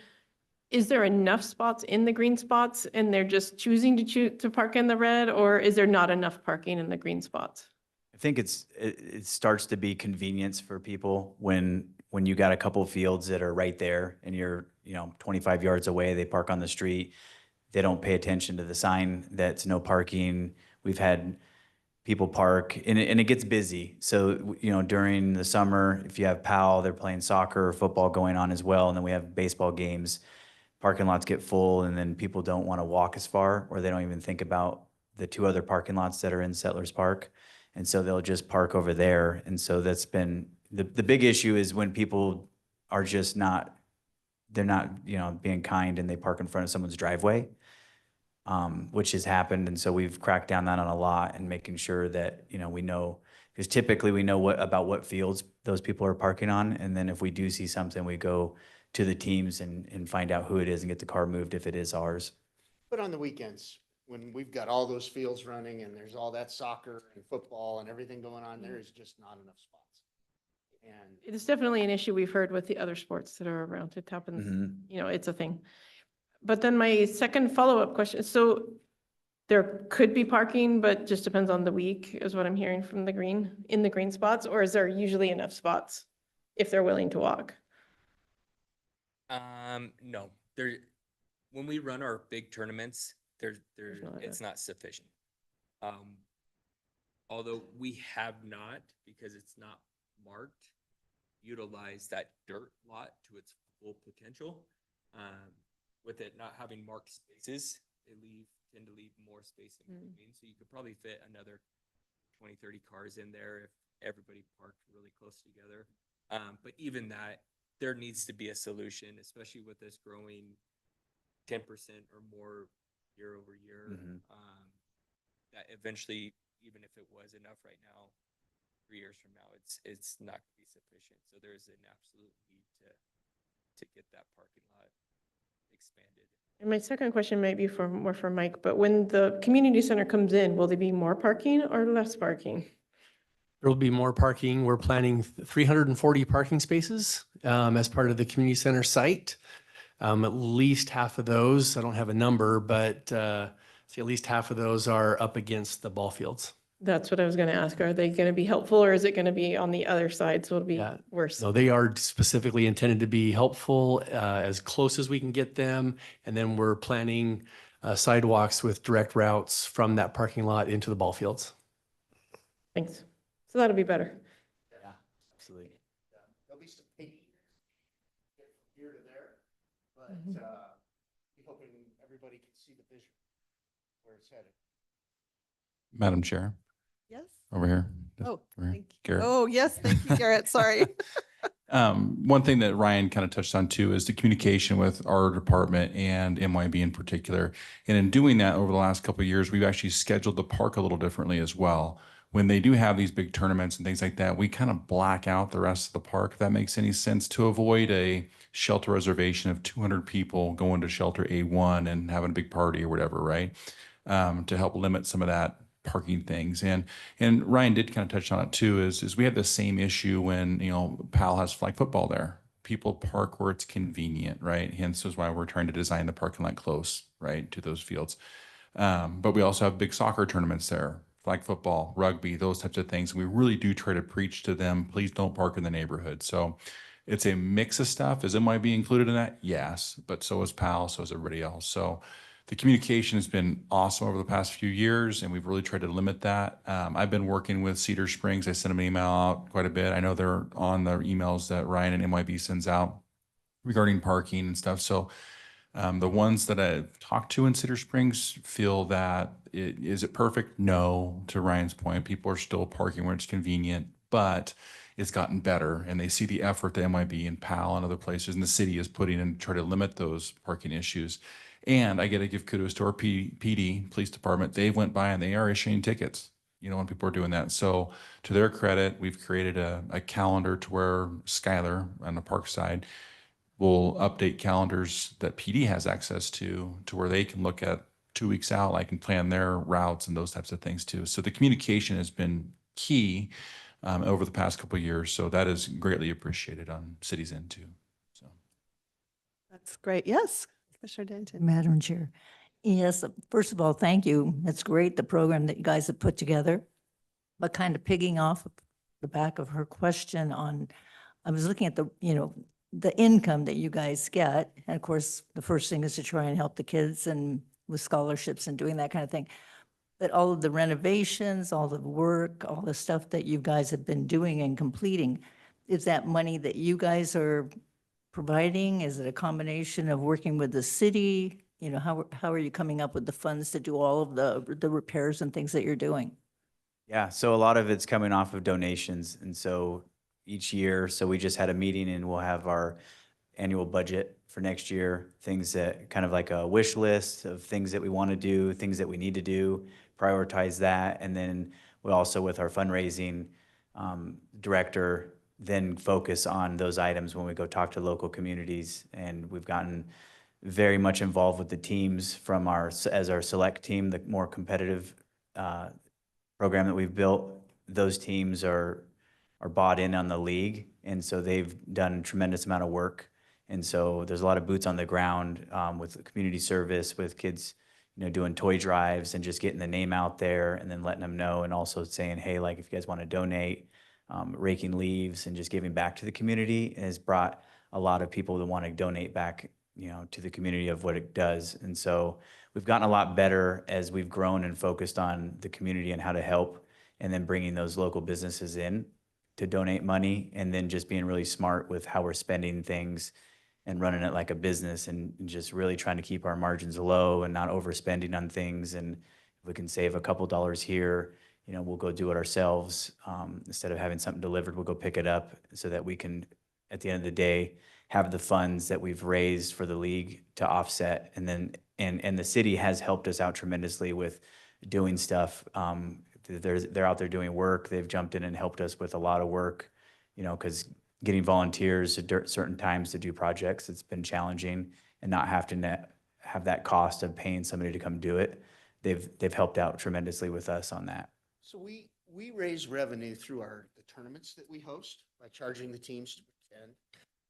Is there enough spots in the green spots and they're just choosing to park in the red, or is there not enough parking in the green spots? I think it starts to be convenience for people when you got a couple fields that are right there and you're, 25 yards away, they park on the street. They don't pay attention to the sign that's no parking. We've had people park and it gets busy. So, during the summer, if you have PAL, they're playing soccer or football going on as well. And then we have baseball games, parking lots get full, and then people don't want to walk as far, or they don't even think about the two other parking lots that are in Settlers Park. And so they'll just park over there. And so that's been, the big issue is when people are just they're not, being kind and they park in front of someone's driveway, which has happened. And so we've cracked down on a lot and making sure that, we know, because typically we know about what fields those people are parking on. And then if we do see something, we go to the teams and find out who it is and get the car moved if it is ours. But on the weekends, when we've got all those fields running and there's all that soccer and football and everything going on, there is just not enough spots. And It's definitely an issue we've heard with the other sports that are around. It happens, Mhm. it's a thing. But then my second follow-up question, so there could be parking, but just depends on the week, is what I'm hearing from in the green spots, or is there usually enough spots if they're willing to walk? No, when we run our big tournaments, not it's not sufficient. Although we have not, because it's not marked, utilized that dirt lot to its full potential. With it not having marked spaces, they tend to leave more space in between. So you could probably fit another 20, 30 cars in there if everybody parked really close together. But even that, there needs to be a solution, especially with us growing 10% or more year over year. That eventually, even if it was enough right now, 3 years from now, it's not going to be sufficient. So there's an absolute need to get that parking lot expanded. And my second question might be more for Mike, but when the community center comes in, will there be more parking or less parking? There will be more parking. We're planning 340 parking spaces as part of the community center site. At least half of those, I don't have a number, but see, at least half of those are up against the ball fields. That's what I was going to ask. Are they going to be helpful, or is it going to be on the other side, so it'll be Yeah. worse? No, they are specifically intended to be helpful as close as we can get them. And then we're planning sidewalks with direct routes from that parking lot into the ball fields. Thanks. So that'll be better. Yeah, absolutely. There'll be some paint get from here to there, but Mhm. we're hoping everybody can see the vision where it's headed. Madam Chair, Yes. over here. Oh, Over here. thank you. Garrett. Oh, yes, thank you, Garrett. Sorry. One thing that Ryan kind of touched on too is the communication with our department and MYB in particular. And in doing that over the last couple of years, we've actually scheduled the park a little differently as well. When they do have these big tournaments and things like that, we kind of black out the rest of the park, if that makes any sense, to avoid a shelter reservation of 200 people going to shelter A1 and having a big party or whatever, right? To help limit some of that parking things. And Ryan did kind of touch on it too, is we have the same issue when, Powell has flag football there. People park where it's convenient, right? Hence is why we're trying to design the parking lot close, right, to those fields. But we also have big soccer tournaments there, flag football, rugby, those types of things. We really do try to preach to them, please don't park in the neighborhood. So it's a mix of stuff. Is MYB included in that? Yes, but so is Powell, so is everybody else. So the communication has been awesome over the past few years, and we've really tried to limit that. I've been working with Cedar Springs. I sent them an email out quite a bit. I know they're on the emails that Ryan and MYB sends out regarding parking and stuff. So the ones that I've talked to in Cedar Springs feel that is it perfect? No, to Ryan's point, people are still parking where it's convenient, but it's gotten better, and they see the effort that MYB and PAL and other places in the city is putting in to try to limit those parking issues. And I got to give kudos to our PD, police department. They went by and they are issuing tickets, when people are doing that. So to their credit, we've created a calendar to where Skylar on the park side will update calendars that PD has access to where they can look at 2 weeks out, like, and plan their routes and those types of things too. So the communication has been key over the past couple of years. So that is greatly appreciated on cities end too. So That's great. Yes, Commissioner Denton. Madam Chair. Yes, first of all, thank you. It's great, the program that you guys have put together. But kind of pigging off of the back of her question I was looking at the income that you guys get. And of course, the first thing is to try and help the kids and with scholarships and doing that kind of thing. But all of the renovations, all the work, all the stuff that you guys have been doing and completing, is that money that you guys are providing? Is it a combination of working with the city? How are you coming up with the funds to do all of the repairs and things that you're doing? Yeah, so a lot of it's coming off of donations. And so each year, so we just had a meeting and we'll have our annual budget for next year, things that kind of like a wish list of things that we want to do, things that we need to do, prioritize that. And then we also, with our fundraising director, then focus on those items when we go talk to local communities. And we've gotten very much involved with the teams from as our select team, the more competitive program that we've built. Those teams are bought in on the league, and so they've done a tremendous amount of work. And so there's a lot of boots on the ground with community service, with kids, doing toy drives and just getting the name out there and then letting them know, and also saying, hey, like if you guys want to donate, raking leaves and just giving back to the community has brought a lot of people that want to donate back, to the community of what it does. And so we've gotten a lot better as we've grown and focused on the community and how to help, and then bringing those local businesses in to donate money, and then just being really smart with how we're spending things and running it like a business, and just really trying to keep our margins low and not overspending on things. And if we can save a couple dollars here, we'll go do it ourselves. Instead of having something delivered, we'll go pick it up so that we can, at the end of the day, have the funds that we've raised for the league to offset. And then, and the city has helped us out tremendously with doing stuff. They're out there doing work. They've jumped in and helped us with a lot of work, because getting volunteers at certain times to do projects, it's been challenging, and not having to have that cost of paying somebody to come do it. They've helped out tremendously with us on that. So we raise revenue through the tournaments that we host by charging the teams to attend.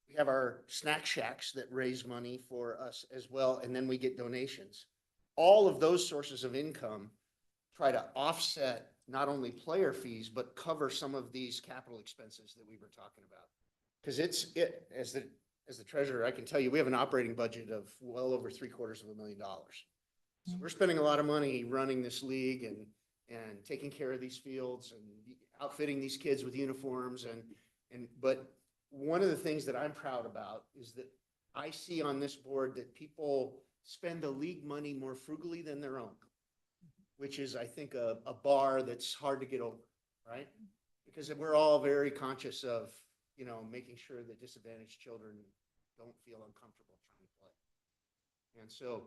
We have our snack shacks that raise money for us as well, and then we get donations. All of those sources of income try to offset not only player fees, but cover some of these capital expenses that we were talking about. Because as the treasurer, I can tell you, we have an operating budget of well over $750,000. So we're spending a lot of money running this league and taking care of these fields and outfitting these kids with uniforms. But one of the things that I'm proud about is that I see on this board that people spend the league money more frugally than their own, which is, I think, a bar that's hard to get over, right? Because we're all very conscious of, making sure that disadvantaged children don't feel uncomfortable trying to play. And so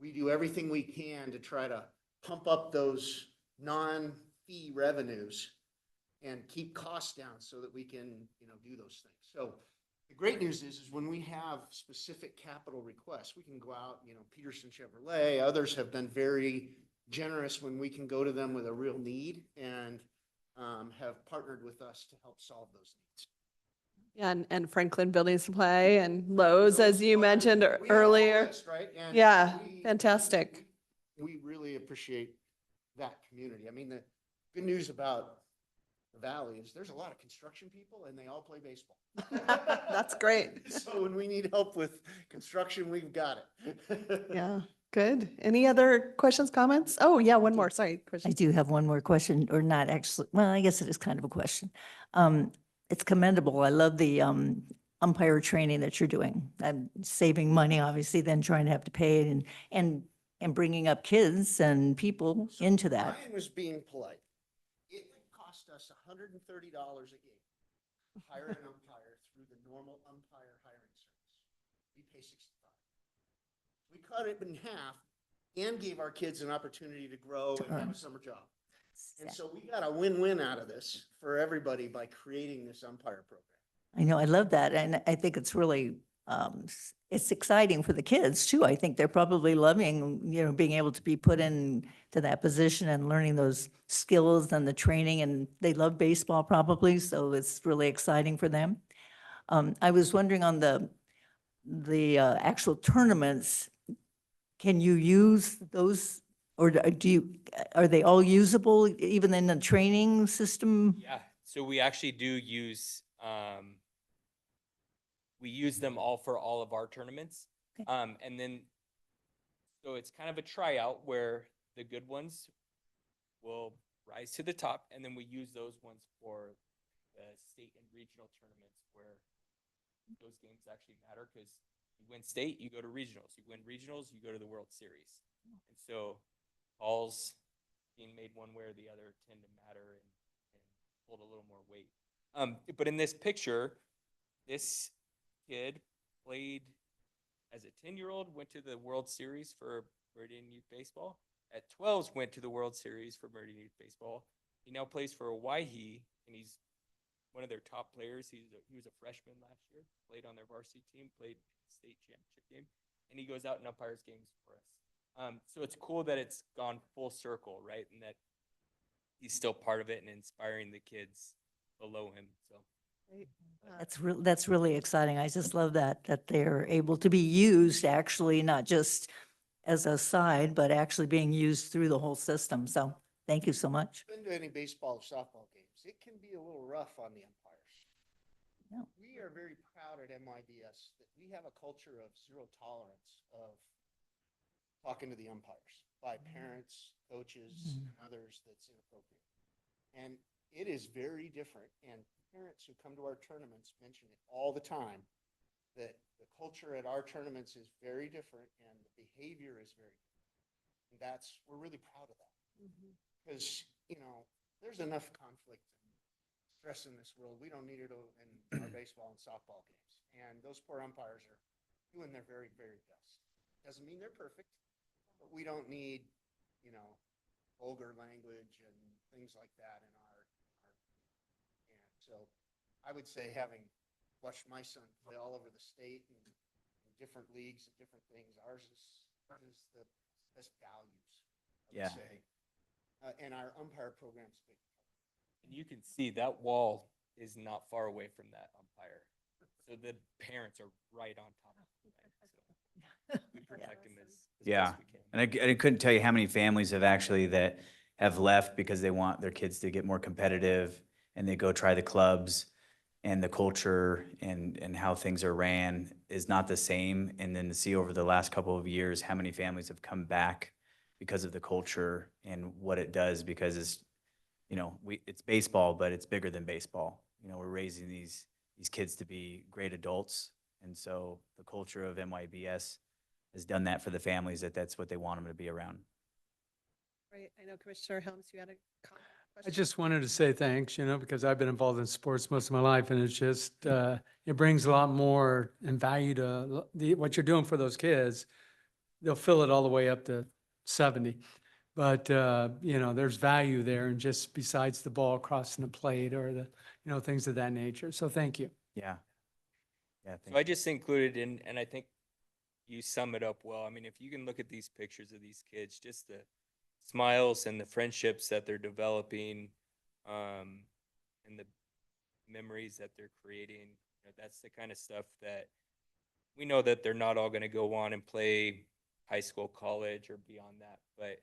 we do everything we can to try to pump up those non-fee revenues and keep costs down so that we can, do those things. So the great news is when we have specific capital requests, we can go out, Peterson Chevrolet, others have been very generous when we can go to them with a real need, and have partnered with us to help solve those needs. Yeah, and Franklin Building Supply and Lowe's, as you mentioned We have a whole earlier. list, right? And Yeah, fantastic. We really appreciate that community. I mean, the good news about the Valley is there's a lot of construction people, and they all play baseball. That's great. So when we need help with construction, we've got it. Yeah, good. Any other questions, comments? Oh, yeah, one more, sorry. I Question. do have one more question, or not actually, well, I guess it is kind of a question. It's commendable. I love the umpire training that you're doing. And saving money, obviously, then trying to have to pay it, and bringing up kids and people So into that. Ryan was being polite. It would cost us $130 a game to hire an umpire through the normal umpire hiring service. We pay $65. We cut it in half and gave our kids an opportunity to grow and have a summer job. And so we got a win-win out of this for everybody by creating this umpire program. I know, I love that. And I think it's really, it's exciting for the kids too. I think they're probably loving, being able to be put in to that position and learning those skills and the training, and they love baseball probably. So it's really exciting for them. I was wondering on the actual tournaments, can you use those, or are they all usable even in the training system? Yeah, so we actually do use, we use them all for all of our tournaments. Okay. And then, so it's kind of a tryout where the good ones will rise to the top, and then we use those ones for the state and regional tournaments where those games actually matter, because you win state, you go to regionals. You win regionals, you go to the World Series. And so calls being made one way or the other tend to matter and hold a little more weight. But in this picture, this kid played as a 10-year-old, went to the World Series for Meridian Youth Baseball. At 12, went to the World Series for Meridian Youth Baseball. He now plays for Hawaii, and he's one of their top players. He was a freshman last year, played on their varsity team, played state championship game, and he goes out and umpires games for us. So it's cool that it's gone full circle, right? And that he's still part of it and inspiring the kids below him. So That's really exciting. I just love that they're able to be used actually, not just as a side, but actually being used through the whole system. So thank you so much. Been to any baseball or softball games, it can be a little rough on the umpires. Yeah. We are very proud at MYBS that we have a culture of zero tolerance of talking to the umpires by parents, coaches, and others that's inappropriate. And it is very different, and parents who come to our tournaments mention it all the time, that the culture at our tournaments is very different and the behavior is very different. And we're really proud of that. Because, there's enough conflict and stress in this world. We don't need it in our baseball and softball games. And those poor umpires are doing their very, very best. Doesn't mean they're perfect, but we don't need, vulgar language and things like that in our and so I would say, having watched my son play all over the state and in different leagues and different things, ours is the best values, I would Yeah. say. And our umpire program's big. And you can see that wall is not far away from that umpire. So the parents are right on top of them. So we protect them as Yeah. best we can. And I couldn't tell you how many families have actually that have left because they want their kids to get more competitive and they go try the clubs, and the culture and how things are ran is not the same. And then to see over the last couple of years how many families have come back because of the culture and what it does, because it's, it's baseball, but it's bigger than baseball. We're raising these kids to be great adults. And so the culture of MYBS has done that for the families, that's what they want them to be around. Right, I know Commissioner Helms, you had a comment. I just wanted to say thanks, because I've been involved in sports most of my life, and it's just, it brings a lot more and value to what you're doing for those kids. They'll fill it all the way up to 70. But, there's value there, and just besides the ball crossing the plate or the, things of that nature. So thank you. Yeah. Yeah. So I just included in, and I think you sum it up well. I mean, if you can look at these pictures of these kids, just the smiles and the friendships that they're developing, and the memories that they're creating, that's the kind of stuff that we know that they're not all going to go on and play high school, college, or beyond that, but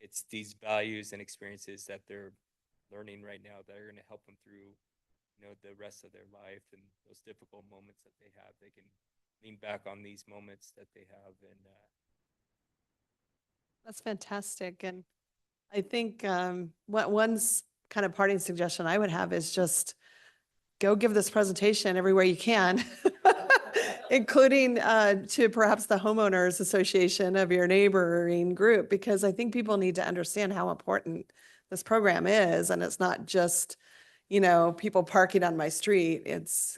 it's these values and experiences that they're learning right now that are going to help them through, the rest of their life, and those difficult moments that they have. They can lean back on these moments that they have. And That's fantastic. And I think one's kind of parting suggestion I would have is just go give this presentation everywhere you can, including to perhaps the homeowners association of your neighboring group, because I think people need to understand how important this program is. And it's not just, people parking on my street. It's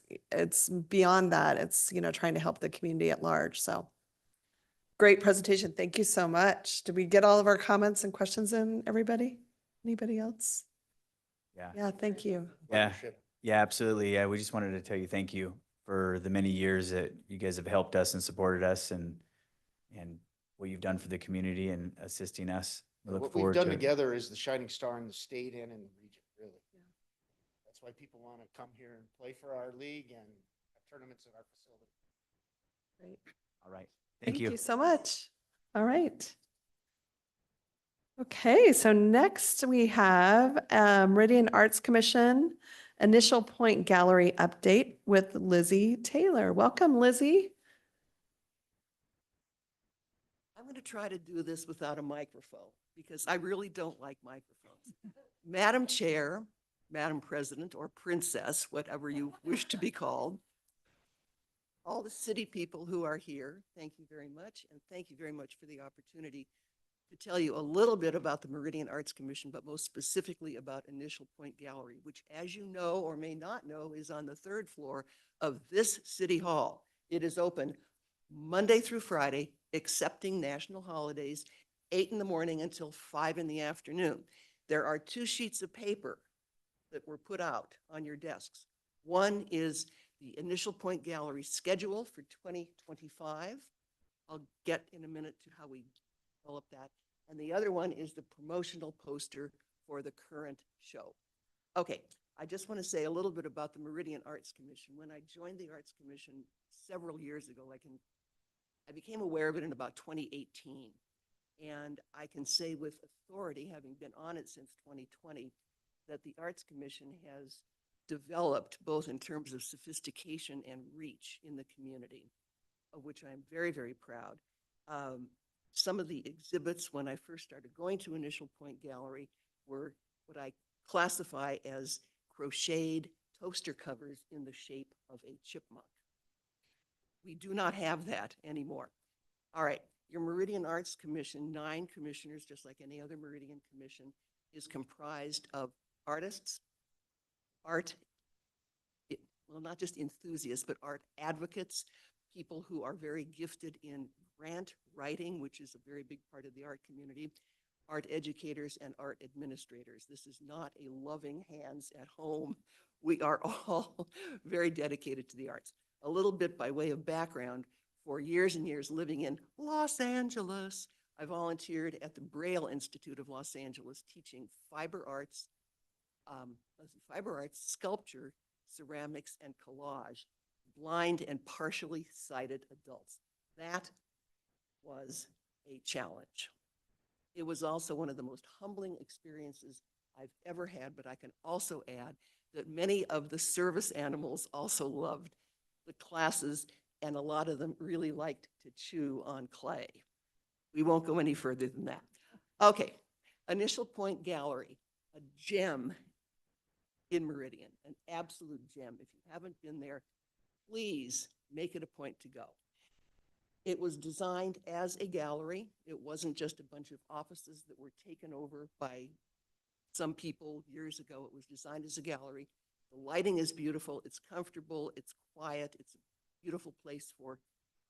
beyond that. It's, trying to help the community at large. So great presentation. Thank you so much. Did we get all of our comments and questions in, everybody? Anybody else? Yeah. Yeah, thank you. Yeah. Partnership. Yeah, absolutely. Yeah, we just wanted to tell you thank you for the many years that you guys have helped us and supported us, and what you've done for the community and assisting us. We look What we've forward done to it. together is the shining star in the state and in the region, really. That's why people want to come here and play for our league and have tournaments at our facility. Great. All right. Thank you. so much. All right. Okay, so next we have Meridian Arts Commission Initial Point Gallery Update with Lizzie Taylor. Welcome, Lizzie. I'm going to try to do this without a microphone because I really don't like microphones. Madam Chair, Madam President, or Princess, whatever you wish to be called, all the city people who are here, thank you very much. And thank you very much for the opportunity to tell you a little bit about the Meridian Arts Commission, but most specifically about Initial Point Gallery, which, as you know or may not know, is on the third floor of this city hall. It is open Monday through Friday, excepting national holidays, 8 in the morning until 5 in the afternoon. There are 2 sheets of paper that were put out on your desks. One is the Initial Point Gallery schedule for 2025. I'll get in a minute to how we develop that. And the other one is the promotional poster for the current show. Okay, I just want to say a little bit about the Meridian Arts Commission. When I joined the Arts Commission several years ago, like in I became aware of it in about 2018. And I can say with authority, having been on it since 2020, that the Arts Commission has developed both in terms of sophistication and reach in the community, of which I'm very, very proud. Some of the exhibits when I first started going to Initial Point Gallery were what I classify as crocheted toaster covers in the shape of a chipmunk. We do not have that anymore. All right, your Meridian Arts Commission, 9 commissioners, just like any other Meridian commission, is comprised of artists, well, not just enthusiasts, but art advocates, people who are very gifted in grant writing, which is a very big part of the art community, art educators, and art administrators. This is not a loving hands at home. We are all very dedicated to the arts. A little bit by way of background, for years and years living in Los Angeles, I volunteered at the Braille Institute of Los Angeles teaching fiber arts, sculpture, ceramics, and collage, blind and partially sighted adults. That was a challenge. It was also one of the most humbling experiences I've ever had, but I can also add that many of the service animals also loved the classes, and a lot of them really liked to chew on clay. We won't go any further than that. Okay, Initial Point Gallery, a gem in Meridian, an absolute gem. If you haven't been there, please make it a point to go. It was designed as a gallery. It wasn't just a bunch of offices that were taken over by some people years ago. It was designed as a gallery. The lighting is beautiful. It's comfortable. It's quiet. It's a beautiful place for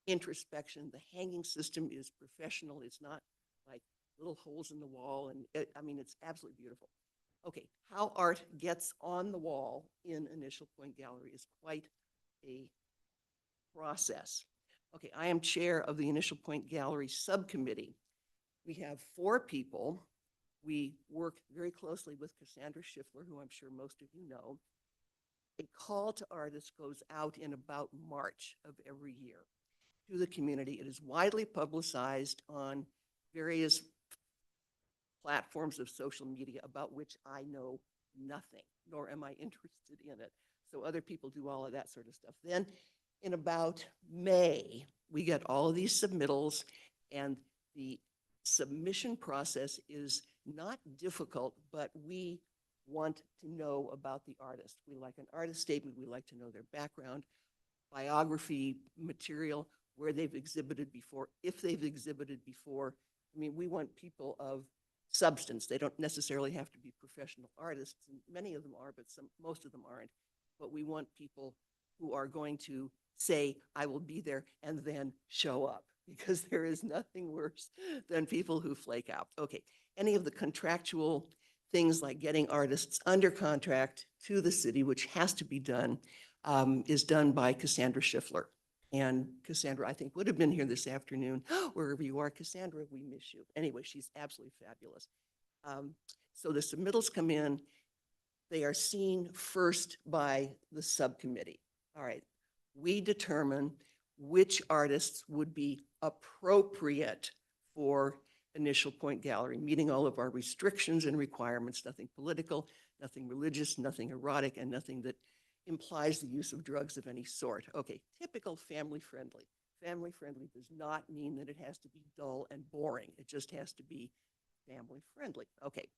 introspection. The hanging system is professional. It's not like little holes in the wall. And I mean, it's absolutely beautiful. Okay, how art gets on the wall in Initial Point Gallery is quite a process. Okay, I am chair of the Initial Point Gallery Subcommittee. We have 4 people. We work very closely with Cassandra Schiffler, who I'm sure most of you know. A call to artists goes out in about March of every year to the community. It is widely publicized on various platforms of social media about which I know nothing, nor am I interested in it. So other people do all of that sort of stuff. Then in about May, we get all of these submittals, and the submission process is not difficult, but we want to know about the artist. We like an artist statement. We like to know their background, biography material, where they've exhibited before, if they've exhibited before. I mean, we want people of substance. They don't necessarily have to be professional artists, and many of them are, but most of them aren't. But we want people who are going to say, I will be there, and then show up, because there is nothing worse than people who flake out. Okay, any of the contractual things like getting artists under contract to the city, which has to be done, is done by Cassandra Schiffler. And Cassandra, I think, would have been here this afternoon. Wherever you are, Cassandra, we miss you. Anyway, she's absolutely fabulous. So the submittals come in. They are seen first by the subcommittee. All right, we determine which artists would be appropriate for Initial Point Gallery, meeting all of our restrictions and requirements, nothing political, nothing religious, nothing erotic, and nothing that implies the use of drugs of any sort. Okay, typical family friendly. Family friendly does not mean that it has to be dull and boring. It just has to be family friendly. Okay,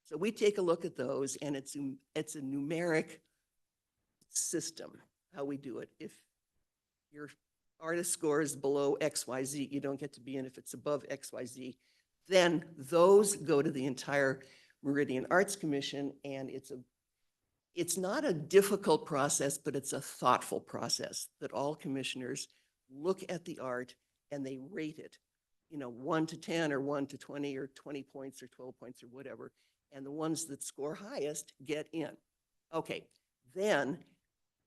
so we take a look at those, and it's a numeric system, how we do it. If your artist score is below XYZ, you don't get to be in. If it's above XYZ, then those go to the entire Meridian Arts Commission, and it's not a difficult process, but it's a thoughtful process that all commissioners look at the art and they rate it, 1 to 10 or 1 to 20 or 20 points or 12 points or whatever. And the ones that score highest get in. Okay, then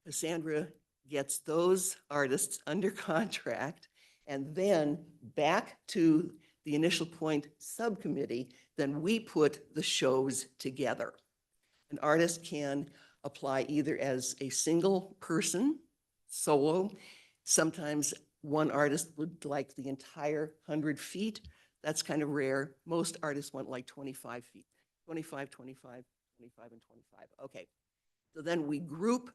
Cassandra gets those artists under contract, and then back to the Initial Point subcommittee, then we put the shows together. An artist can apply either as a single person, solo, sometimes one artist would like the entire 100 feet. That's kind of rare. Most artists want like 25 feet, 25, 25, 25, and 25. Okay. So then we group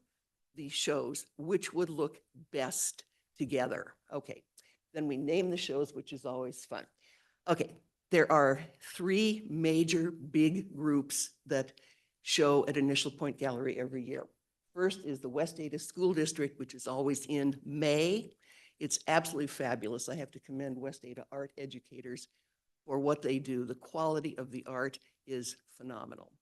the shows, which would look best together. Okay. Then we name the shows, which is always fun. Okay. There are three major big groups that show at Initial Point Gallery every year. First is the West Ada School District, which is always in May. It's absolutely fabulous. I have to commend West Ada art educators for what they do. The quality of the art is phenomenal.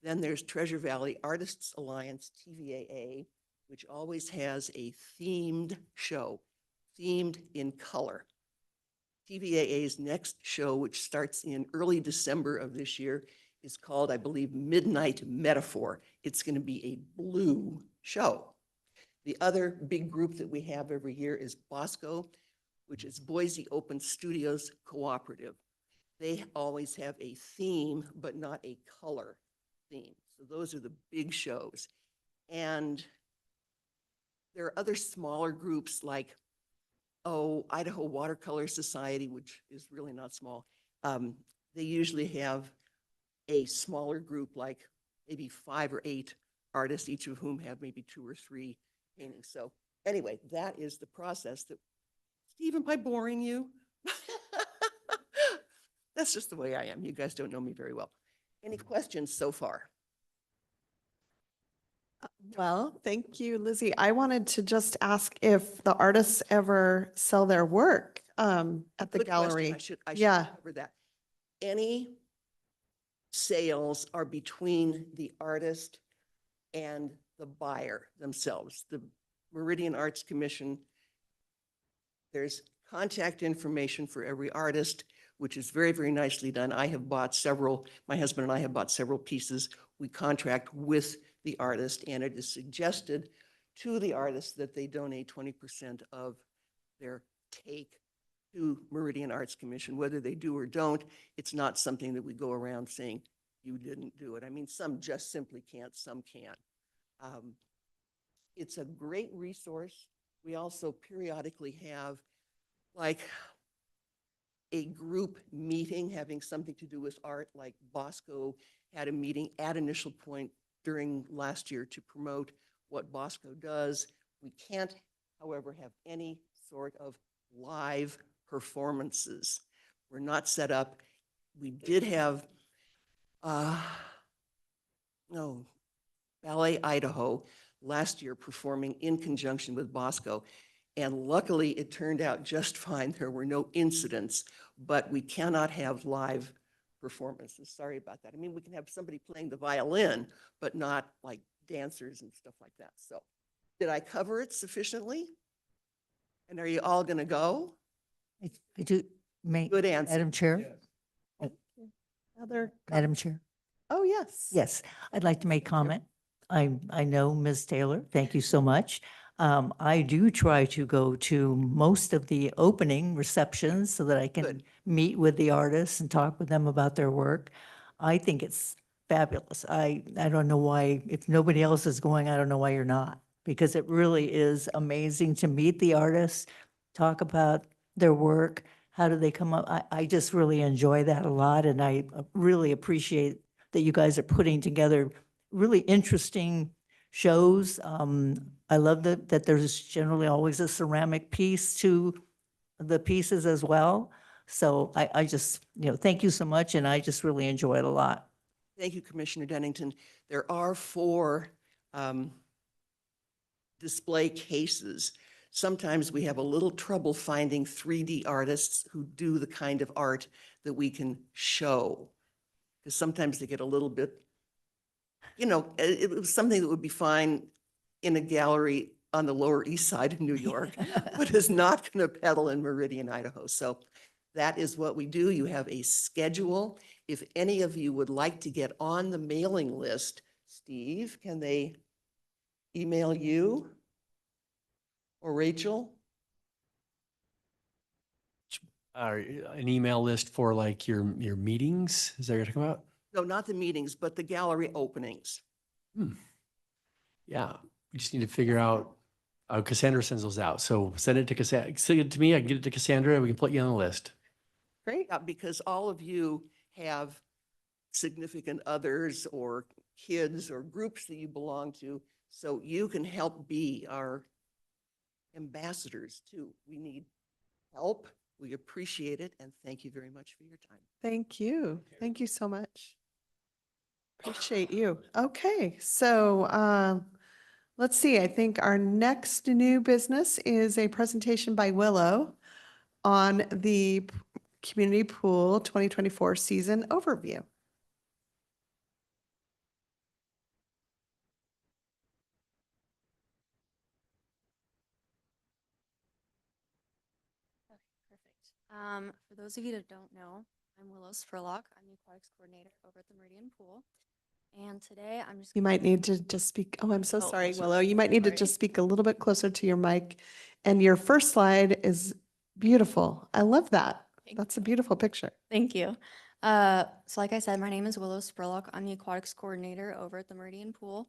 Then there's Treasure Valley Artists Alliance, TVAA, which always has a themed show, themed in color. TVAA's next show, which starts in early December of this year, is called, I believe, Midnight Metaphor. It's going to be a blue show. The other big group that we have every year is Bosco, which is Boise Open Studios Cooperative. They always have a theme, but not a color theme. So those are the big shows. And there are other smaller groups like, Idaho Watercolor Society, which is really not small. They usually have a smaller group, like maybe 5 or 8 artists, each of whom have maybe 2 or 3 paintings. So anyway, that is the process. That, Steve, am I boring you? That's just the way I am. You guys don't know me very well. Any questions so far? Well, thank you, Lizzie. I wanted to just ask if the artists ever sell their work at the Good question. gallery. I should Yeah. cover that. Any sales are between the artist and the buyer themselves. The Meridian Arts Commission, there's contact information for every artist, which is very, very nicely done. I have bought several, my husband and I have bought several pieces. We contract with the artist, and it is suggested to the artist that they donate 20% of their take to Meridian Arts Commission. Whether they do or don't, it's not something that we go around saying, you didn't do it. I mean, some just simply can't, some can. It's a great resource. We also periodically have like a group meeting having something to do with art, like Bosco had a meeting at Initial Point during last year to promote what Bosco does. We can't, however, have any sort of live performances. We're not set up. We did have, Ballet Idaho last year performing in conjunction with Bosco. And luckily, it turned out just fine. There were no incidents, but we cannot have live performances. Sorry about that. I mean, we can have somebody playing the violin, but not like dancers and stuff like that. So did I cover it sufficiently? And are you all going to go? I do, Good answer. Madam Chair, Other, Madam Chair. oh, yes. Yes, I'd like to make comment. I know Ms. Taylor, thank you so much. I do try to go to most of the opening receptions so that I can Good. meet with the artists and talk with them about their work. I think it's fabulous. I don't know why, if nobody else is going, I don't know why you're not, because it really is amazing to meet the artists, talk about their work. How do they come up? I just really enjoy that a lot, and I really appreciate that you guys are putting together really interesting shows. I love that there's generally always a ceramic piece to the pieces as well. So I just, thank you so much, and I just really enjoy it a lot. Thank you, Commissioner Dennington. There are 4 display cases. Sometimes we have a little trouble finding 3D artists who do the kind of art that we can show. Because sometimes they get a little bit, it was something that would be fine in a gallery on the Lower East Side of New York, but is not going to peddle in Meridian, Idaho. So that is what we do. You have a schedule. If any of you would like to get on the mailing list, Steve, can they email you or Rachel? An email list for like your meetings? Is that what you're talking about? No, not the meetings, but the gallery openings. Yeah, we just need to figure out Cassandra sends those out. So send it to Cassandra, send it to me. I can get it to Cassandra and we can put you on the list. Great. Yeah, because all of you have significant others or kids or groups that you belong to, so you can help be our ambassadors too. We need help. We appreciate it, and thank you very much for your time. Thank you. Thank you so much. Appreciate you. Okay, so let's see. I think our next new business is a presentation by Willow on the Community Pool 2024 season overview. Okay, perfect. For those of you that don't know, I'm Willow Spurlock. I'm the aquatics coordinator over at the Meridian Pool. And today I'm just. You might need to just speak. Oh, I'm so Oh, sorry, sorry. Willow. You might need to Sorry. just speak a little bit closer to your mic. And your first slide is beautiful. I love that. Thank That's a you. beautiful picture. Thank you. So like I said, my name is Willow Spurlock. I'm the aquatics coordinator over at the Meridian Pool.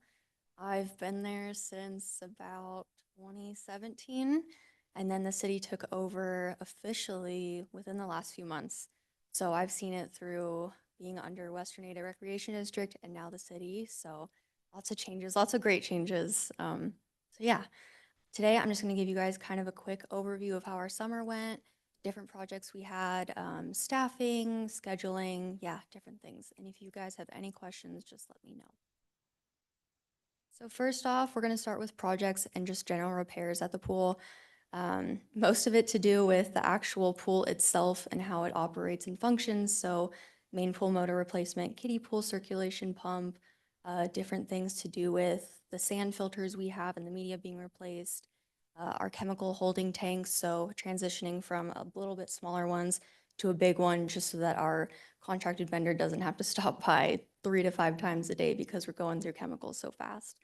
I've been there since about 2017, and then the city took over officially within the last few months. So I've seen it through being under Western Ada Recreation District and now the city. So lots of changes, lots of great changes. So yeah, today I'm just going to give you guys kind of a quick overview of how our summer went, different projects we had, staffing, scheduling, yeah, different things. And if you guys have any questions, just let me know. So first off, we're going to start with projects and just general repairs at the pool. Most of it to do with the actual pool itself and how it operates and functions. So main pool motor replacement, kiddie pool circulation pump, different things to do with the sand filters we have and the media being replaced, our chemical holding tanks. So transitioning from a little bit smaller ones to a big one, just so that our contracted vendor doesn't have to stop by 3 to 5 times a day because we're going through chemicals so fast.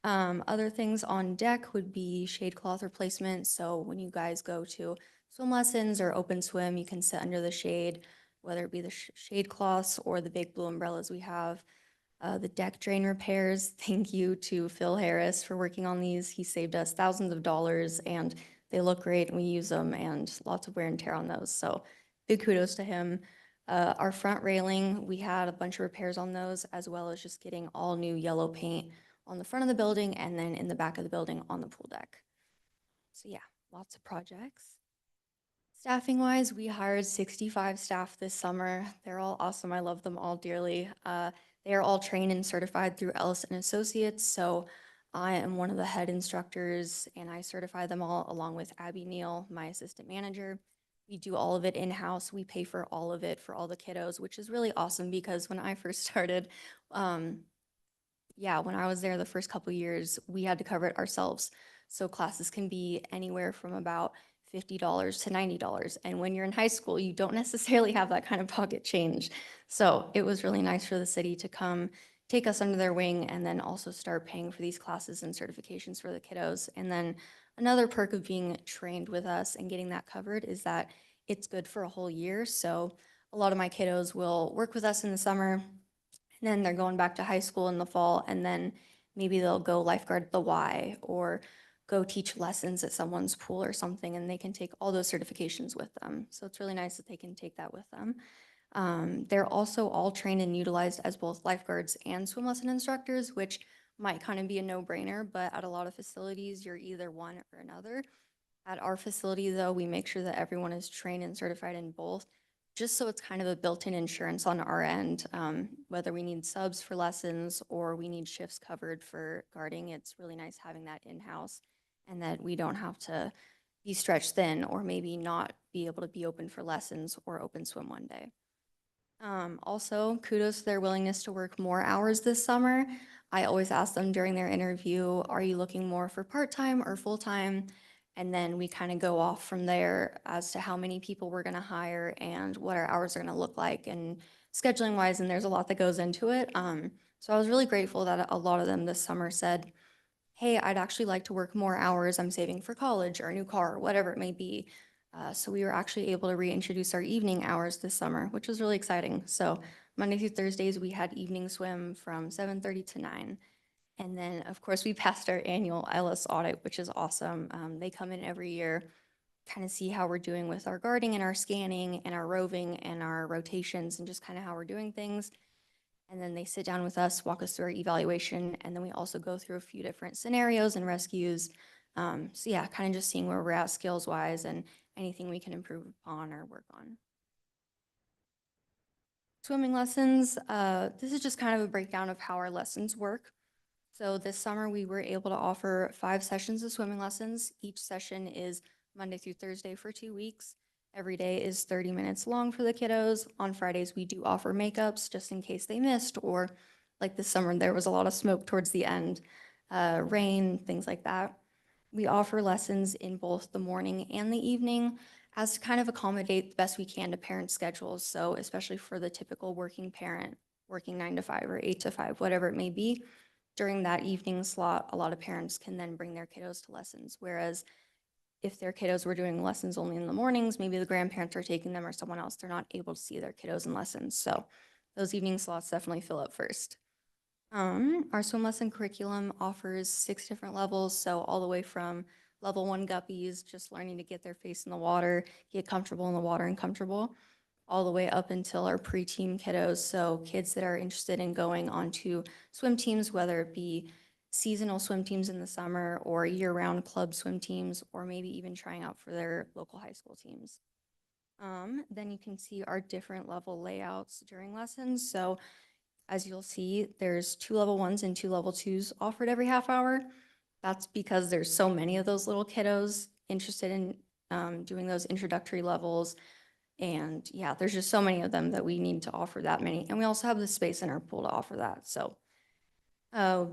Other things on deck would be shade cloth replacement. So when you guys go to swim lessons or open swim, you can sit under the shade, whether it be the shade cloths or the big blue umbrellas we have. The deck drain repairs, thank you to Phil Harris for working on these. He saved us thousands of dollars and they look great and we use them and lots of wear and tear on those. So big kudos to him. Our front railing, we had a bunch of repairs on those, as well as just getting all new yellow paint on the front of the building and then in the back of the building on the pool deck. So yeah, lots of projects. Staffing wise, we hired 65 staff this summer. They're all awesome. I love them all dearly. They are all trained and certified through Ellis and Associates. So I am one of the head instructors and I certify them all along with Abby Neal, my assistant manager. We do all of it in-house. We pay for all of it for all the kiddos, which is really awesome because when I first started, when I was there the first couple of years, we had to cover it ourselves. So classes can be anywhere from about $50 to $90. And when you're in high school, you don't necessarily have that kind of pocket change. So it was really nice for the city to come take us under their wing and then also start paying for these classes and certifications for the kiddos. And then another perk of being trained with us and getting that covered is that it's good for a whole year. So a lot of my kiddos will work with us in the summer, and then they're going back to high school in the fall, and then maybe they'll go lifeguard at the Y or go teach lessons at someone's pool or something, and they can take all those certifications with them. So it's really nice that they can take that with them. They're also all trained and utilized as both lifeguards and swim lesson instructors, which might kind of be a no-brainer, but at a lot of facilities, you're either one or another. At our facility, though, we make sure that everyone is trained and certified in both, just so it's kind of a built-in insurance on our end. Whether we need subs for lessons or we need shifts covered for guarding, it's really nice having that in-house and that we don't have to be stretched thin or maybe not be able to be open for lessons or open swim one day. Also, kudos to their willingness to work more hours this summer. I always ask them during their interview, are you looking more for part-time or full-time? And then we kind of go off from there as to how many people we're going to hire and what our hours are going to look like and scheduling wise. And there's a lot that goes into it. So I was really grateful that a lot of them this summer said, hey, I'd actually like to work more hours. I'm saving for college or a new car or whatever it may be. So we were actually able to reintroduce our evening hours this summer, which was really exciting. So Monday through Thursdays, we had evening swim from 7:30 to 9. And then, of course, we passed our annual ILS audit, which is awesome. They come in every year, kind of see how we're doing with our guarding and our scanning and our roving and our rotations and just kind of how we're doing things. And then they sit down with us, walk us through our evaluation, and then we also go through a few different scenarios and rescues. So yeah, kind of just seeing where we're at skills-wise and anything we can improve upon or work on. Swimming lessons, this is just kind of a breakdown of how our lessons work. So this summer, we were able to offer 5 sessions of swimming lessons. Each session is Monday through Thursday for 2 weeks. Every day is 30 minutes long for the kiddos. On Fridays, we do offer makeups just in case they missed, or like this summer, there was a lot of smoke towards the end, rain, things like that. We offer lessons in both the morning and the evening as to kind of accommodate the best we can to parent schedules. So especially for the typical working parent, working 9 to 5 or 8 to 5, whatever it may be, during that evening slot, a lot of parents can then bring their kiddos to lessons. Whereas if their kiddos were doing lessons only in the mornings, maybe the grandparents are taking them or someone else, they're not able to see their kiddos in lessons. So those evening slots definitely fill up first. Our swim lesson curriculum offers 6 different levels. So all the way from level 1 guppies, just learning to get their face in the water, get comfortable in the water and comfortable, all the way up until our pre-team kiddos. So kids that are interested in going onto swim teams, whether it be seasonal swim teams in the summer or year-round club swim teams, or maybe even trying out for their local high school teams. Then you can see our different level layouts during lessons. So as you'll see, there's 2 level 1s and 2 level 2s offered every half hour. That's because there's so many of those little kiddos interested in doing those introductory levels. And yeah, there's just so many of them that we need to offer that many. And we also have the space in our pool to offer that. So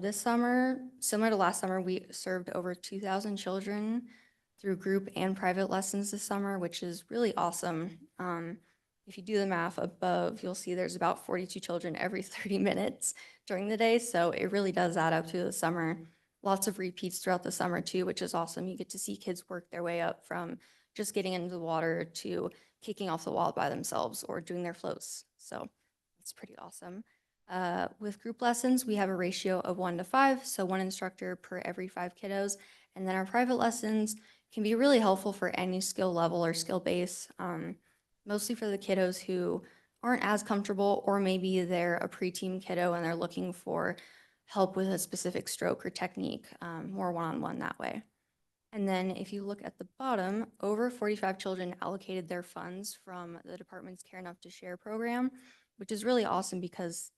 this summer, similar to last summer, we served over 2,000 children through group and private lessons this summer, which is really awesome. If you do the math above, you'll see there's about 42 children every 30 minutes during the day. So it really does add up through the summer. Lots of repeats throughout the summer too, which is awesome. You get to see kids work their way up from just getting into the water to kicking off the wall by themselves or doing their floats. So it's pretty awesome. With group lessons, we have a ratio of 1 to 5, so 1 instructor per every 5 kiddos. And then our private lessons can be really helpful for any skill level or skill base, mostly for the kiddos who aren't as comfortable, or maybe they're a pre-team kiddo and they're looking for help with a specific stroke or technique, more one-on-one that way. And then if you look at the bottom, over 45 children allocated their funds from the department's Care Enough to Share program, which is really awesome because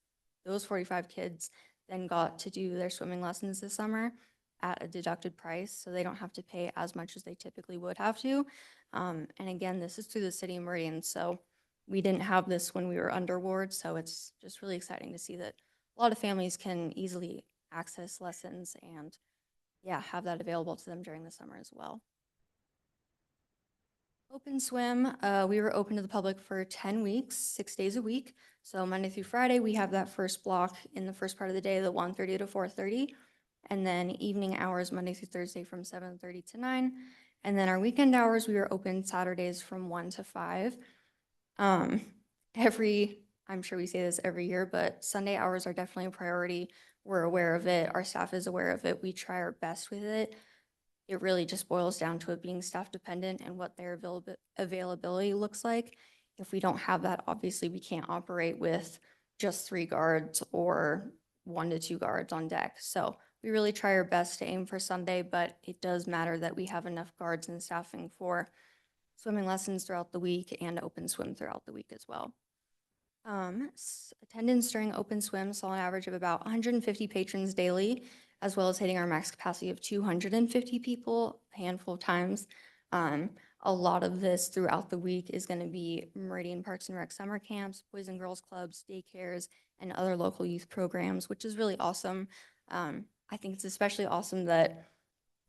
those 45 kids then got to do their swimming lessons this summer at a deducted price, so they don't have to pay as much as they typically would have to. And again, this is through the city of Meridian, so we didn't have this when we were under ward, so it's just really exciting to see that a lot of families can easily access lessons and yeah, have that available to them during the summer as well. Open swim, we were open to the public for 10 weeks, 6 days a week. So Monday through Friday, we have that first block in the first part of the day, the 1:30 to 4:30. And then evening hours, Monday through Thursday from 7:30 to 9. And then our weekend hours, we were open Saturdays from 1 to 5. I'm sure we say this every year, but Sunday hours are definitely a priority. We're aware of it. Our staff is aware of it. We try our best with it. It really just boils down to it being staff dependent and what their availability looks like. If we don't have that, obviously we can't operate with just 3 guards or 1 to 2 guards on deck. So we really try our best to aim for Sunday, but it does matter that we have enough guards and staffing for swimming lessons throughout the week and open swim throughout the week as well. Attendance during open swim saw an average of about 150 patrons daily, as well as hitting our max capacity of 250 people a handful of times. A lot of this throughout the week is going to be Meridian Parks and Rec summer camps, Boys and Girls Clubs, daycares, and other local youth programs, which is really awesome. I think it's especially awesome that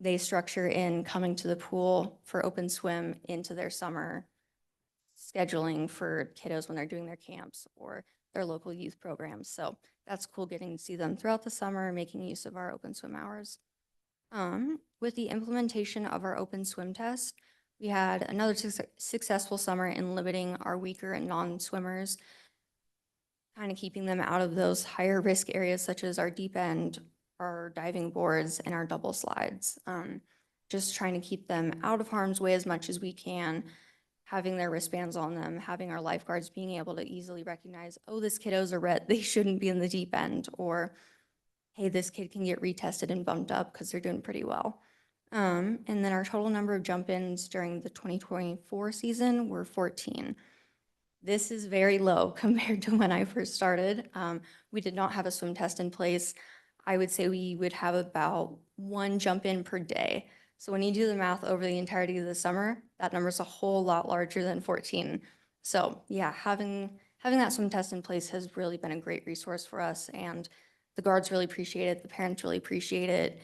they structure in coming to the pool for open swim into their summer scheduling for kiddos when they're doing their camps or their local youth programs. So that's cool getting to see them throughout the summer, making use of our open swim hours. With the implementation of our open swim test, we had another successful summer in limiting our weaker and non-swimmers, kind of keeping them out of those higher risk areas such as our deep end our diving boards and our double slides. Just trying to keep them out of harm's way as much as we can, having their wristbands on them, having our lifeguards being able to easily recognize, oh, this kiddo's a red, they shouldn't be in the deep end, or hey, this kid can get retested and bumped up because they're doing pretty well. And then our total number of jump-ins during the 2024 season were 14. This is very low compared to when I first started. We did not have a swim test in place. I would say we would have about 1 jump-in per day. So when you do the math over the entirety of the summer, that number is a whole lot larger than 14. So yeah, having that swim test in place has really been a great resource for us, and the guards really appreciate it. The parents really appreciate it.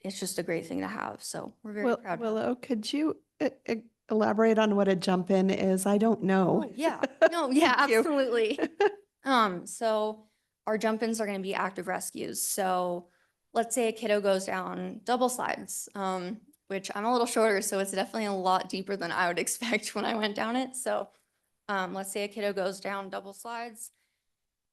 It's just a great thing to have. So we're very proud. Willow, could you elaborate on what a jump in is? I don't know. Oh, yeah. No, yeah, Thank you. absolutely. So our jump-ins are going to be active rescues. So let's say a kiddo goes down double slides, which I'm a little shorter, so it's definitely a lot deeper than I would expect when I went down it. So let's say a kiddo goes down double slides.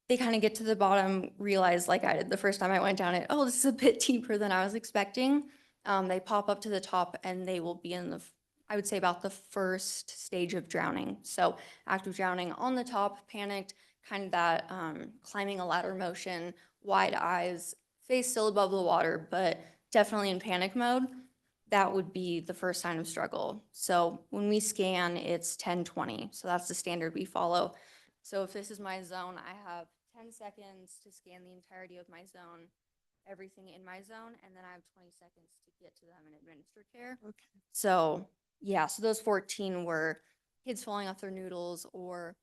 They kind of get to the bottom, realize like I did the first time I went down it, oh, this is a bit deeper than I was expecting. They pop up to the top and they will be in I would say about the first stage of drowning. So active drowning on the top, panicked, kind of that climbing a ladder motion, wide eyes, face still above the water, but definitely in panic mode. That would be the first sign of struggle. So when we scan, it's 10-20. So that's the standard we follow. So if this is my zone, I have 10 seconds to scan the entirety of my zone, everything in my zone, and then I have 20 seconds to get to them and administer care. Okay. So yeah, so those 14 were kids falling off their noodles or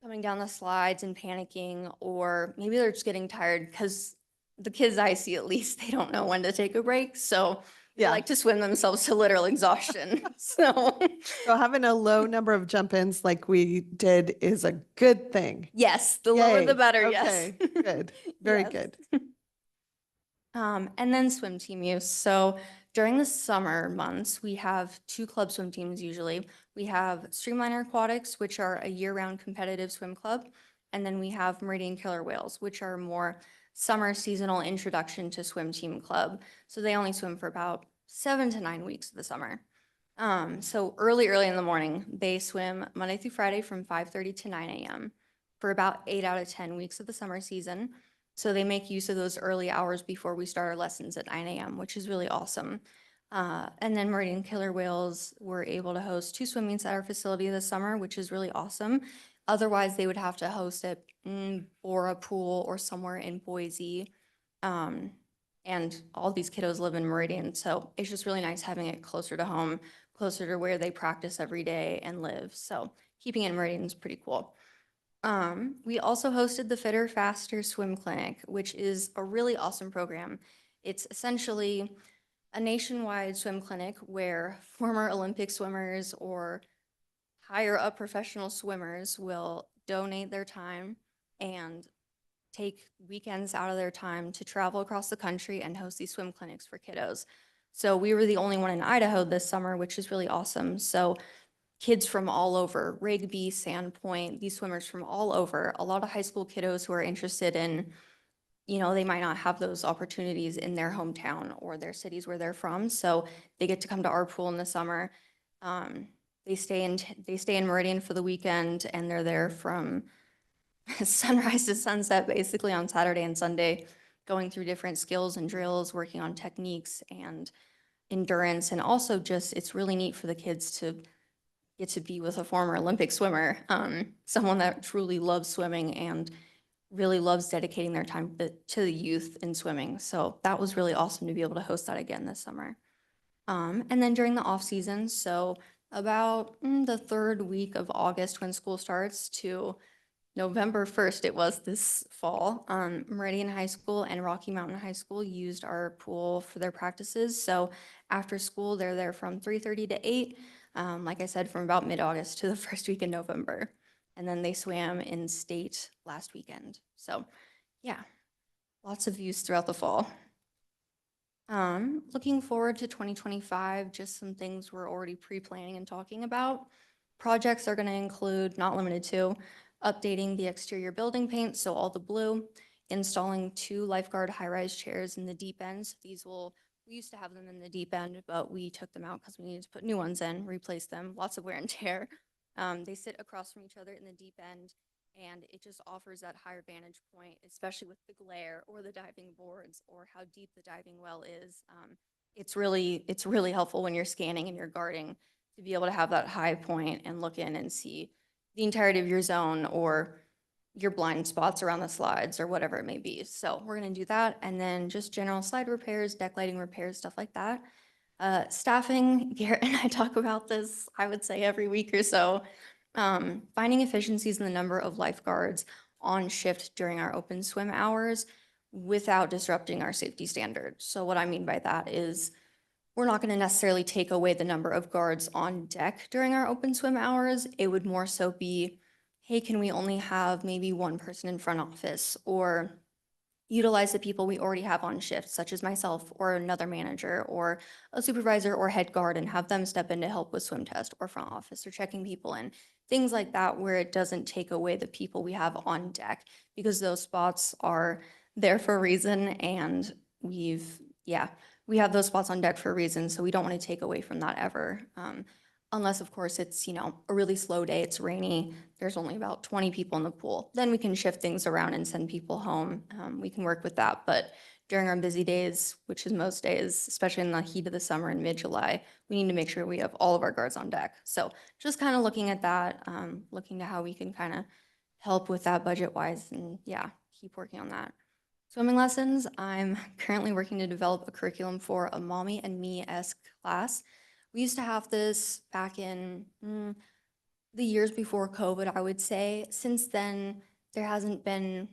coming down the slides and panicking, or maybe they're just getting tired because the kids I see, at least, they don't know when to take a break. So they Yeah. like to swim themselves to literal exhaustion. So So having a low number of jump-ins like we did is a good thing. yes, the lower the Yay. better, yes. Okay, good, very Yes. good. And then swim team use. So during the summer months, we have 2 club swim teams usually. We have Streamliner Aquatics, which are a year-round competitive swim club. And then we have Meridian Killer Whales, which are more summer seasonal introduction to swim team club. So they only swim for about 7 to 9 weeks of the summer. So early in the morning, they swim Monday through Friday from 5:30 to 9 a.m. for about 8 out of 10 weeks of the summer season. So they make use of those early hours before we start our lessons at 9 a.m., which is really awesome. And then Meridian Killer Whales were able to host 2 swim meets at our facility this summer, which is really awesome. Otherwise, they would have to host it or a pool or somewhere in Boise. And all these kiddos live in Meridian, so it's just really nice having it closer to home, closer to where they practice every day and live. So keeping it in Meridian is pretty cool. We also hosted the Fitter Faster Swim Clinic, which is a really awesome program. It's essentially a nationwide swim clinic where former Olympic swimmers or higher up professional swimmers will donate their time and take weekends out of their time to travel across the country and host these swim clinics for kiddos. So we were the only one in Idaho this summer, which is really awesome. So kids from all over, Rigby, Sandpoint, these swimmers from all over, a lot of high school kiddos who are interested in, they might not have those opportunities in their hometown or their cities where they're from. So they get to come to our pool in the summer. They stay in Meridian for the weekend, and they're there from sunrise to sunset, basically on Saturday and Sunday, going through different skills and drills, working on techniques and endurance. And also just, it's really neat for the kids to get to be with a former Olympic swimmer, someone that truly loves swimming and really loves dedicating their time to the youth in swimming. So that was really awesome to be able to host that again this summer. And then during the off season, so about the 3rd week of August when school starts to November 1st, it was this fall, Meridian High School and Rocky Mountain High School used our pool for their practices. So after school, they're there from 3:30 to 8, like I said, from about mid-August to the first week in November. And then they swam in state last weekend. So yeah, lots of use throughout the fall. Looking forward to 2025, just some things we're already pre-planning and talking about. Projects are going to include, not limited to, updating the exterior building paint, so all the blue, installing 2 lifeguard high-rise chairs in the deep end. So we used to have them in the deep end, but we took them out because we needed to put new ones in, replace them, lots of wear and tear. They sit across from each other in the deep end, and it just offers that higher vantage point, especially with the glare or the diving boards or how deep the diving well is. It's really helpful when you're scanning and you're guarding to be able to have that high point and look in and see the entirety of your zone or your blind spots around the slides or whatever it may be. So we're gonna do that, and then just general slide repairs, deck lighting repairs, stuff like that. Staffing, Garrett and I talk about this, I would say every week or so. Finding efficiencies in the number of lifeguards on shift during our open swim hours without disrupting our safety standards. So what I mean by that is we're not gonna necessarily take away the number of guards on deck during our open swim hours. It would more so be, hey, can we only have maybe one person in front office, or utilize the people we already have on shift, such as myself or another manager or a supervisor or head guard, and have them step in to help with swim test or front office or checking people in, things like that, where it doesn't take away the people we have on deck, because those spots are there for a reason, and we have those spots on deck for a reason, so we don't want to take away from that ever. Unless, of course, it's, a really slow day, it's rainy, there's only about 20 people in the pool. Then we can shift things around and send people home. We can work with that. But during our busy days, which is most days, especially in the heat of the summer in mid-July, we need to make sure we have all of our guards on deck. So just kind of looking at that, looking to how we can kind of help with that budget-wise, and keep working on that. Swimming lessons, I'm currently working to develop a curriculum for a Mommy and Me-esque class. We used to have this back in the years before COVID, I would say. Since then, there hasn't been,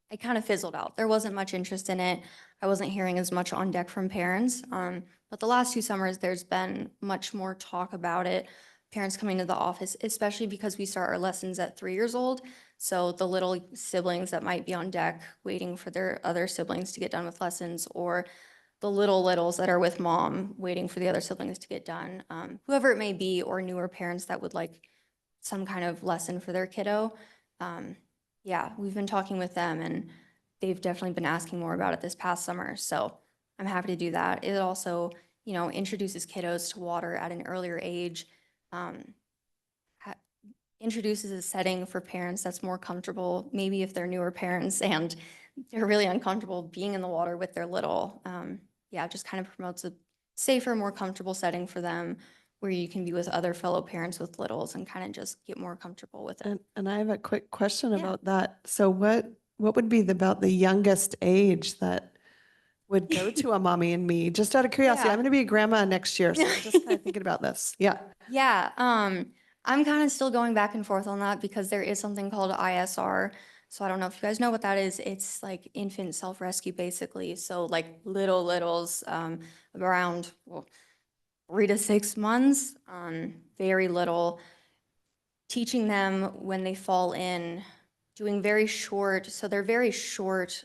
it kind of fizzled out. There wasn't much interest in it. I wasn't hearing as much on deck from parents. But the last 2 summers, there's been much more talk about it. Parents coming to the office, especially because we start our lessons at 3 years old. So the little siblings that might be on deck waiting for their other siblings to get done with lessons, or the littles that are with mom waiting for the other siblings to get done, whoever it may be, or newer parents that would like some kind of lesson for their kiddo. We've been talking with them, and they've definitely been asking more about it this past summer. So I'm happy to do that. It also, introduces kiddos to water at an earlier age, introduces a setting for parents that's more comfortable, maybe if they're newer parents and they're really uncomfortable being in the water with their little. Just kind of promotes a safer, more comfortable setting for them, where you can be with other fellow parents with littles and kind of just get more comfortable with it. And I have a quick question Yeah. about that. So what would be about the youngest age that would go to a Mommy and Me? Just out of curiosity, Yeah. I'm going to be a grandma next year, so I'm just kind of thinking about this. Yeah. Yeah, I'm kind of still going back and forth on that, because there is something called ISR. So I don't know if you guys know what that is. It's like infant self-rescue, basically. So like littles, around 3 to 6 months, very little, teaching them when they fall in, doing very short, so they're very short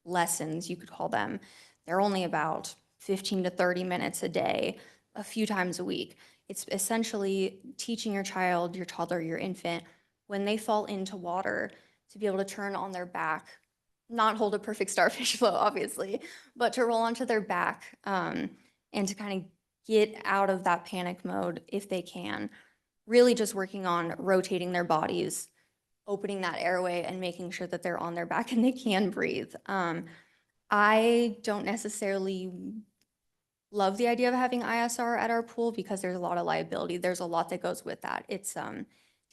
lessons, you could call them. They're only about 15 to 30 minutes a day, a few times a week. It's essentially teaching your child, your toddler, your infant, when they fall into water, to be able to turn on their back, not hold a perfect starfish flow, obviously, but to roll onto their back, and to kind of get out of that panic mode if they can. Really just working on rotating their bodies, opening that airway, and making sure that they're on their back and they can breathe. I don't necessarily love the idea of having ISR at our pool, because there's a lot of liability. There's a lot that goes with that. It's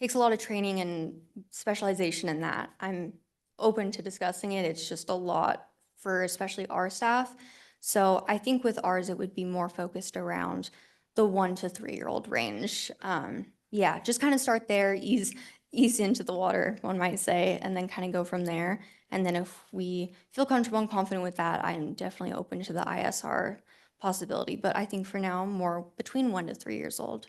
takes a lot of training and specialization in that. I'm open to discussing it. It's just a lot for especially our staff. So I think with ours, it would be more focused around the 1 to 3-year-old range. Just kind of start there, ease into the water, one might say, and then kind of go from there. And then if we feel comfortable and confident with that, I'm definitely open to the ISR possibility. But I think for now, more between 1 to 3 years old.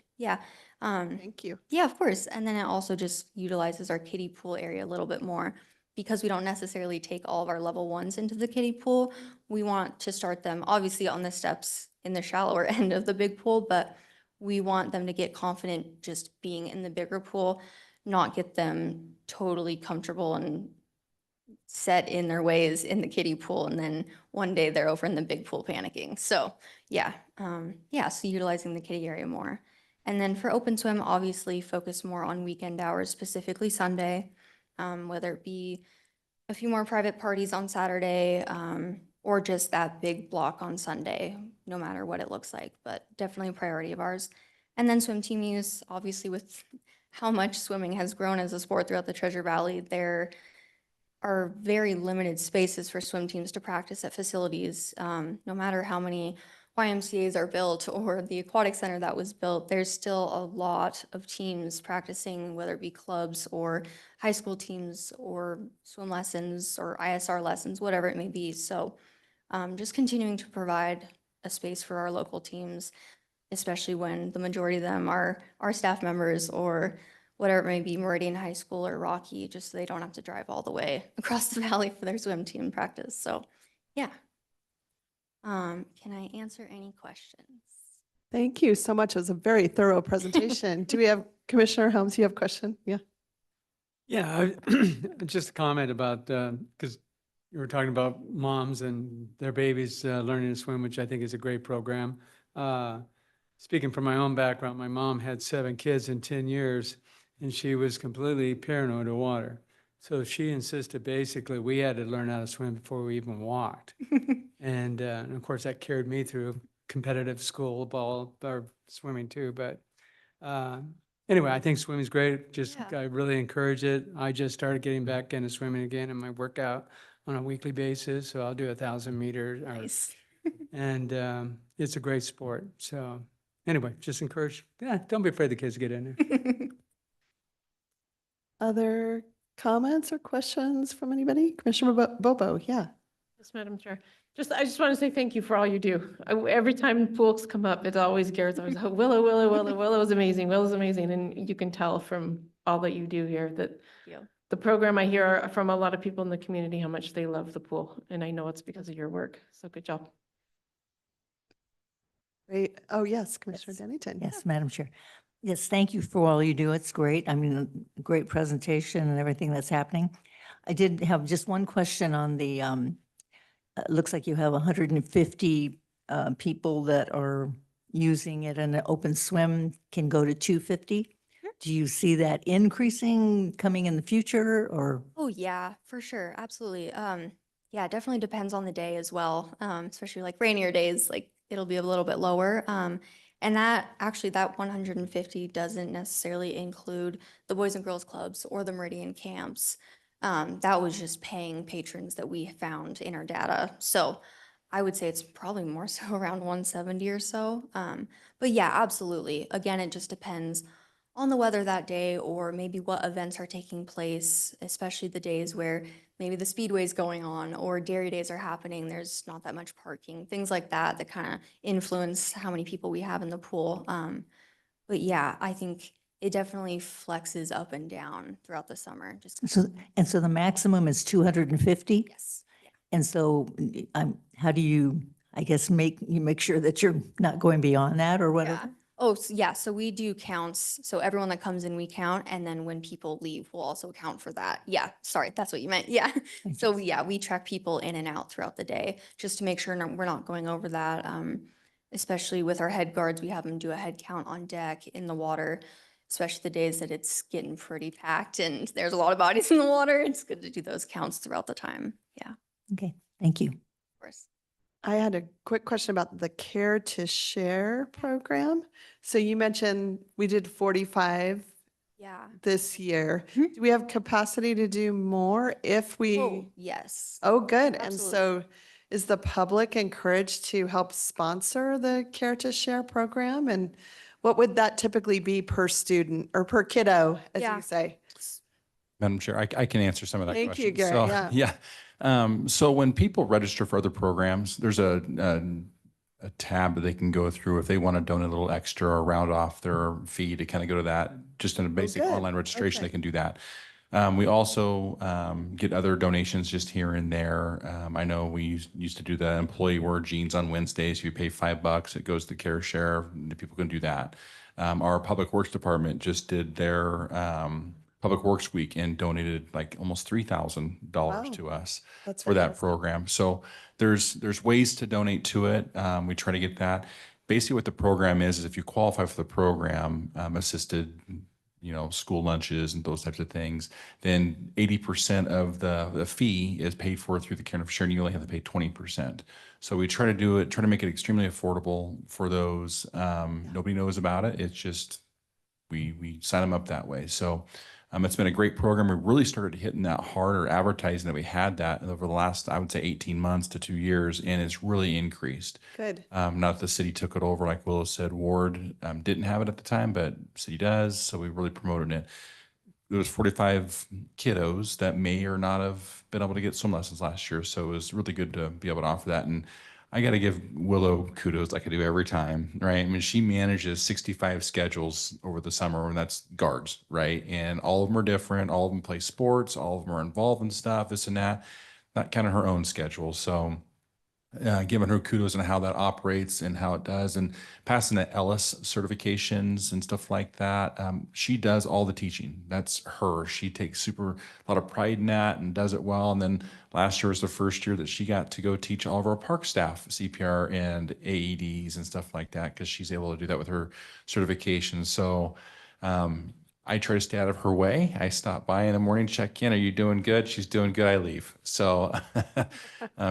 Thank you. Yeah, of course. And then it also just utilizes our kiddie pool area a little bit more, because we don't necessarily take all of our level 1s into the kiddie pool. We want to start them obviously on the steps in the shallower end of the big pool, but we want them to get confident just being in the bigger pool, not get them totally comfortable and set in their ways in the kiddie pool, and then one day they're over in the big pool panicking. So yeah, so utilizing the kiddie area more. And then for open swim, obviously focus more on weekend hours, specifically Sunday, whether it be a few more private parties on Saturday, or just that big block on Sunday, no matter what it looks like, but definitely a priority of ours. And then swim team use, obviously with how much swimming has grown as a sport throughout the Treasure Valley, there are very limited spaces for swim teams to practice at facilities. No matter how many YMCAs are built or the aquatic center that was built, there's still a lot of teams practicing, whether it be clubs or high school teams or swim lessons or ISR lessons, whatever it may be. So just continuing to provide a space for our local teams, especially when the majority of them are our staff members or whatever it may be, Meridian High School or Rocky, just so they don't have to drive all the way across the valley for their swim team practice. So, yeah. Can I answer any questions? Thank you so much. It was a very thorough presentation. Do we have Commissioner Helms? You have a question? Yeah. Yeah, just a comment about, because you were talking about moms and their babies learning to swim, which I think is a great program. Speaking from my own background, my mom had 7 kids in 10 years, and she was completely paranoid of water. So she insisted basically we had to learn how to swim before we even walked. And of course, that carried me through competitive school ball or swimming too. But anyway, I think swimming's great. Just, Yeah. I really encourage it. I just started getting back into swimming again in my workout on a weekly basis. So I'll do 1,000 meters. Nice. And it's a great sport. So anyway, just encourage, don't be afraid the kids to get in there. Other comments or questions from anybody? Commissioner Bobo, yeah. Yes, Madam Chair. I just want to say thank you for all you do. Every time pools come up, it always Garrett's always, oh, Willow's amazing, Willow's amazing. And you can tell from all that you do here that Yeah. the program I hear from a lot of people in the community, how much they love the pool. And I know it's because of your work. So good job. Great. Oh, yes, Commissioner Yes. Dennington. Yes, Madam Chair. Yes, thank you for all you do. It's great. I mean, great presentation and everything that's happening. I did have just one question on the, it looks like you have 150 people that are using it, and an open swim can go to 250. Do you see that increasing coming in the future, or? Oh, yeah, for sure. Absolutely. Yeah, it definitely depends on the day as well. Especially like rainier days, like it'll be a little bit lower. And that 150 doesn't necessarily include the Boys and Girls Clubs or the Meridian camps. That was just paying patrons that we found in our data. So I would say it's probably more so around 170 or so. But yeah, absolutely. Again, it just depends on the weather that day, or maybe what events are taking place, especially the days where maybe the speedway's going on or dairy days are happening. There's not that much parking, things like that, that kind of influence how many people we have in the pool. But yeah, I think it definitely flexes up and down throughout the summer. Just So the maximum is 250? yes. Yeah. And so how do you, I guess, make sure that you're not going beyond that or whatever? Yeah. Oh, yeah. So we do counts. So everyone that comes in, we count. And then when people leave, we'll also count for that. Yeah. Sorry. That's what you meant. Yeah. So yeah, we track people in and out throughout the day just to make sure we're not going over that. Especially with our head guards, we have them do a head count on deck in the water, especially the days that it's getting pretty packed and there's a lot of bodies in the water. It's good to do those counts throughout the time. Yeah, of Okay, thank you. course. I had a quick question about the Care to Share program. So you mentioned we did 45 Yeah. this year. Mhm. Do we have capacity to do more if we? Oh, yes. Oh, good. And Absolutely. so is the public encouraged to help sponsor the Care to Share program? And what would that typically be per student or per kiddo, as Yeah. you say? Madam Chair, I can answer some of that Thank question. you, Garrett. So, Yeah. So when people register for other programs, there's a tab that they can go through if they want to donate a little extra or round off their fee to kind of go to that. Just in a basic good. online registration, Okay. they can do that. We also get other donations just here and there. I know we used to do the employee wear jeans on Wednesdays. If you pay $5, it goes to Care Share. People can do that. Our Public Works Department just did their Public Works Week and donated like almost $3,000 Wow. to us That's for that fantastic. program. So there's ways to donate to it. We try to get that. Basically, what the program is if you qualify for the program, assisted, school lunches and those types of things, then 80% of the fee is paid for through the Care for Sure, and you only have to pay 20%. So we try to make it extremely affordable for those. Nobody knows about it. It's just we sign them up that way. So it's been a great program. We really started hitting that harder advertising that we had that over the last, I would say, 18 months to 2 years, and it's really increased. Good. Not that the city took it over, like Willow said. Ward didn't have it at the time, but city does, so we really promoted it. There was 45 kiddos that may or not have been able to get swim lessons last year, so it was really good to be able to offer that. And I got to give Willow kudos like I do every time, right? I mean, she manages 65 schedules over the summer, and that's guards, right? And all of them are different. All of them play sports. All of them are involved in stuff, this and that. Not kind of her own schedule. So giving her kudos on how that operates and how it does, and passing the Ellis certifications and stuff like that. She does all the teaching. That's her. She takes a lot of pride in that and does it well. And then last year was the first year that she got to go teach all of our park staff CPR and AEDs and stuff like that, because she's able to do that with her certification. So I try to stay out of her way. I stop by in the morning, check in. Are you doing good? She's doing good. I leave. So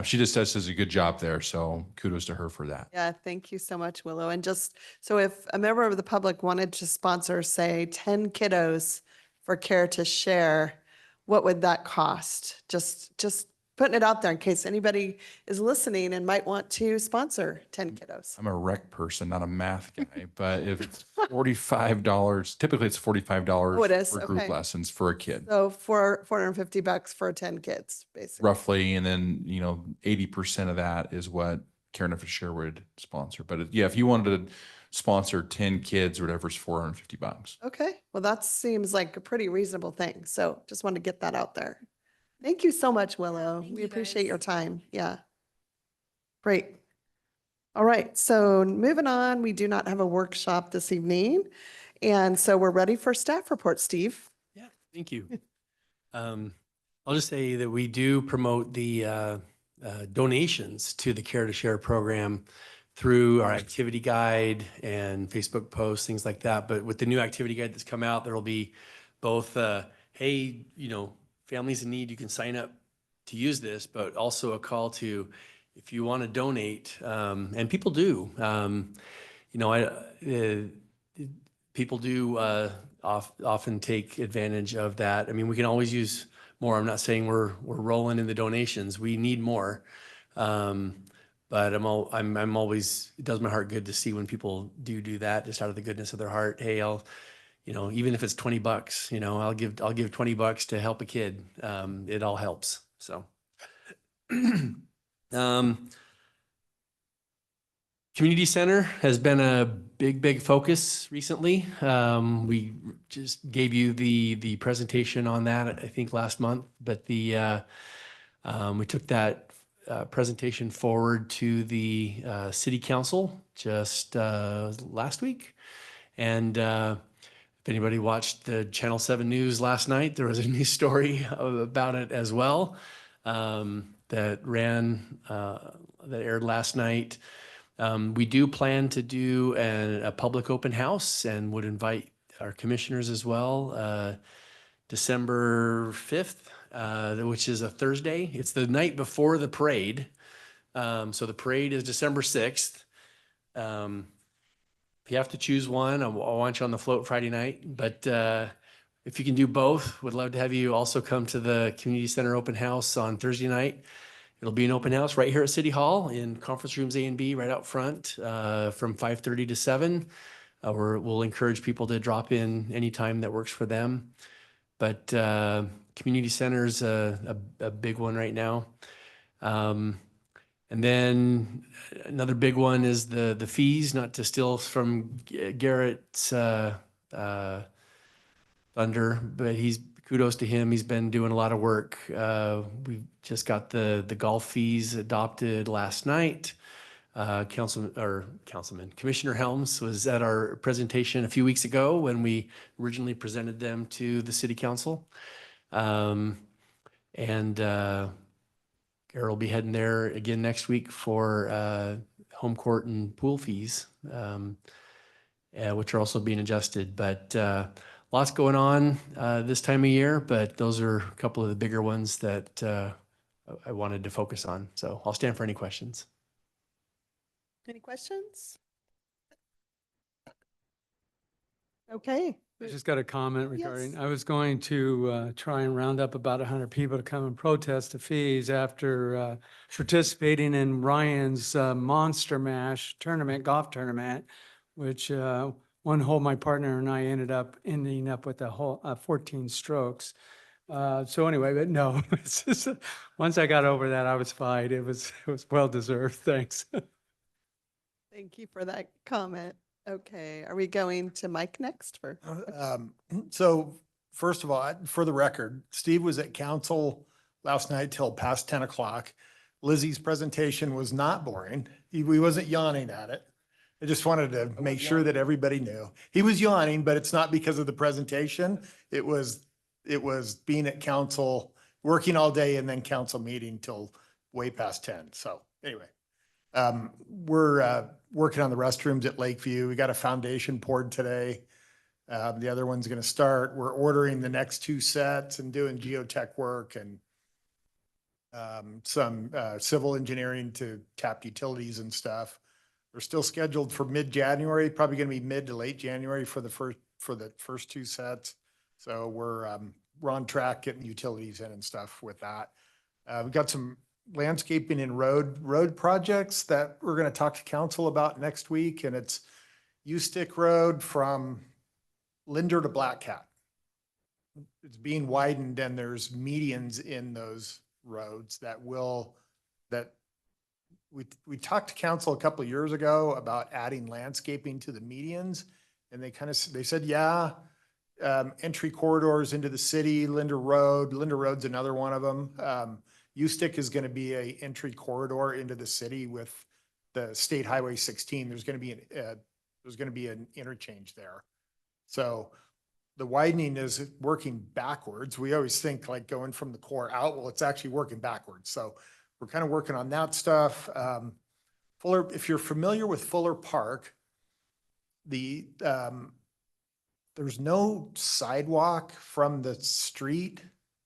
she just does a good job there. So kudos to her for that. Yeah, thank you so much, Willow. And just so if a member of the public wanted to sponsor, say, 10 kiddos for Care to Share, what would that cost? Just putting it out there in case anybody is listening and might want to sponsor 10 kiddos. I'm a rec person, not a math guy, but if it's $45, typically it's $45 Oh, it is? for group Okay. lessons for a kid. So for $450 for 10 kids, basically. Roughly, and then 80% of that is what Care for Share would sponsor. But yeah, if you wanted to sponsor 10 kids or whatever, it's $450. Okay, well, that seems like a pretty reasonable thing. So just want to get that out there. Thank you so much, Willow. thank We you, appreciate guys. your time. Yeah. Great. All right, so moving on, we do not have a workshop this evening. And so we're ready for staff report, Steve. Yeah, thank you. I'll just say that we do promote the donations to the Care to Share program through our activity guide and Facebook posts, things like that. But with the new activity guide that's come out, there will be both, hey, families in need, you can sign up to use this, but also a call to, if you want to donate, and people do, people do often take advantage of that. I mean, we can always use more. I'm not saying we're rolling in the donations. We need more. But I'm always, it does my heart good to see when people do that just out of the goodness of their heart. Hey, I'll, even if it's $20, I'll give $20 to help a kid. It all helps. So, community center has been a big focus recently. We just gave you the presentation on that, I think last month, but we took that presentation forward to the city council just last week. And if anybody watched the Channel 7 news last night, there was a news story about it as well that aired last night. We do plan to do a public open house and would invite our commissioners as well. December 5th, which is a Thursday. It's the night before the parade. So the parade is December 6th. If you have to choose one, I want you on the float Friday night. But if you can do both, would love to have you also come to the community center open house on Thursday night. It'll be an open house right here at City Hall in conference rooms A and B right out front from 5:30 to 7. We'll encourage people to drop in anytime that works for them. But community center is a big one right now. And then another big one is the fees, not to steal from Garrett's thunder, but kudos to him. He's been doing a lot of work. We just got the golf fees adopted last night. Commissioner Helms was at our presentation a few weeks ago when we originally presented them to the city council. And Carol will be heading there again next week for home court and pool fees, which are also being adjusted. But lots going on this time of year, but those are a couple of the bigger ones that I wanted to focus on. So I'll stand for any questions. Any questions? Okay. I just got a comment regarding, Yes. I was going to try and round up about 100 people to come and protest the fees after participating in Ryan's Monster Mash tournament, golf tournament, which one hole my partner and I ending up with a whole 14 strokes. So anyway, but no, it's just, once I got over that, I was fine. It was well deserved. Thanks. Thank you for that comment. Okay, are we going to Mike next for? So first of all, for the record, Steve was at council last night till past 10 o'clock. Lizzie's presentation was not boring. He wasn't yawning at it. I just wanted to make sure that everybody knew. He was yawning, but it's not because of the presentation. It was being at council, working all day and then council meeting till way past 10. So anyway, we're working on the restrooms at Lakeview. We got a foundation poured today. The other one's going to start. We're ordering the next 2 sets and doing geotech work and some civil engineering to tap utilities and stuff. We're still scheduled for mid-January, probably going to be mid to late January for the first 2 sets. So we're on track getting utilities in and stuff with that. We've got some landscaping and road projects that we're going to talk to council about next week, and it's U-Stick Road from Linder to Black Cat. It's being widened and there's medians in those roads that we talked to council a couple of years ago about adding landscaping to the medians, and they said, yeah, entry corridors into the city, Linder Road's another one of them. U-Stick is going to be a entry corridor into the city with the State Highway 16. There's going to be an interchange there. So the widening is working backwards. We always think like going from the core out. Well, it's actually working backwards. So we're kind of working on that stuff. If you're familiar with Fuller Park, there's no sidewalk from the street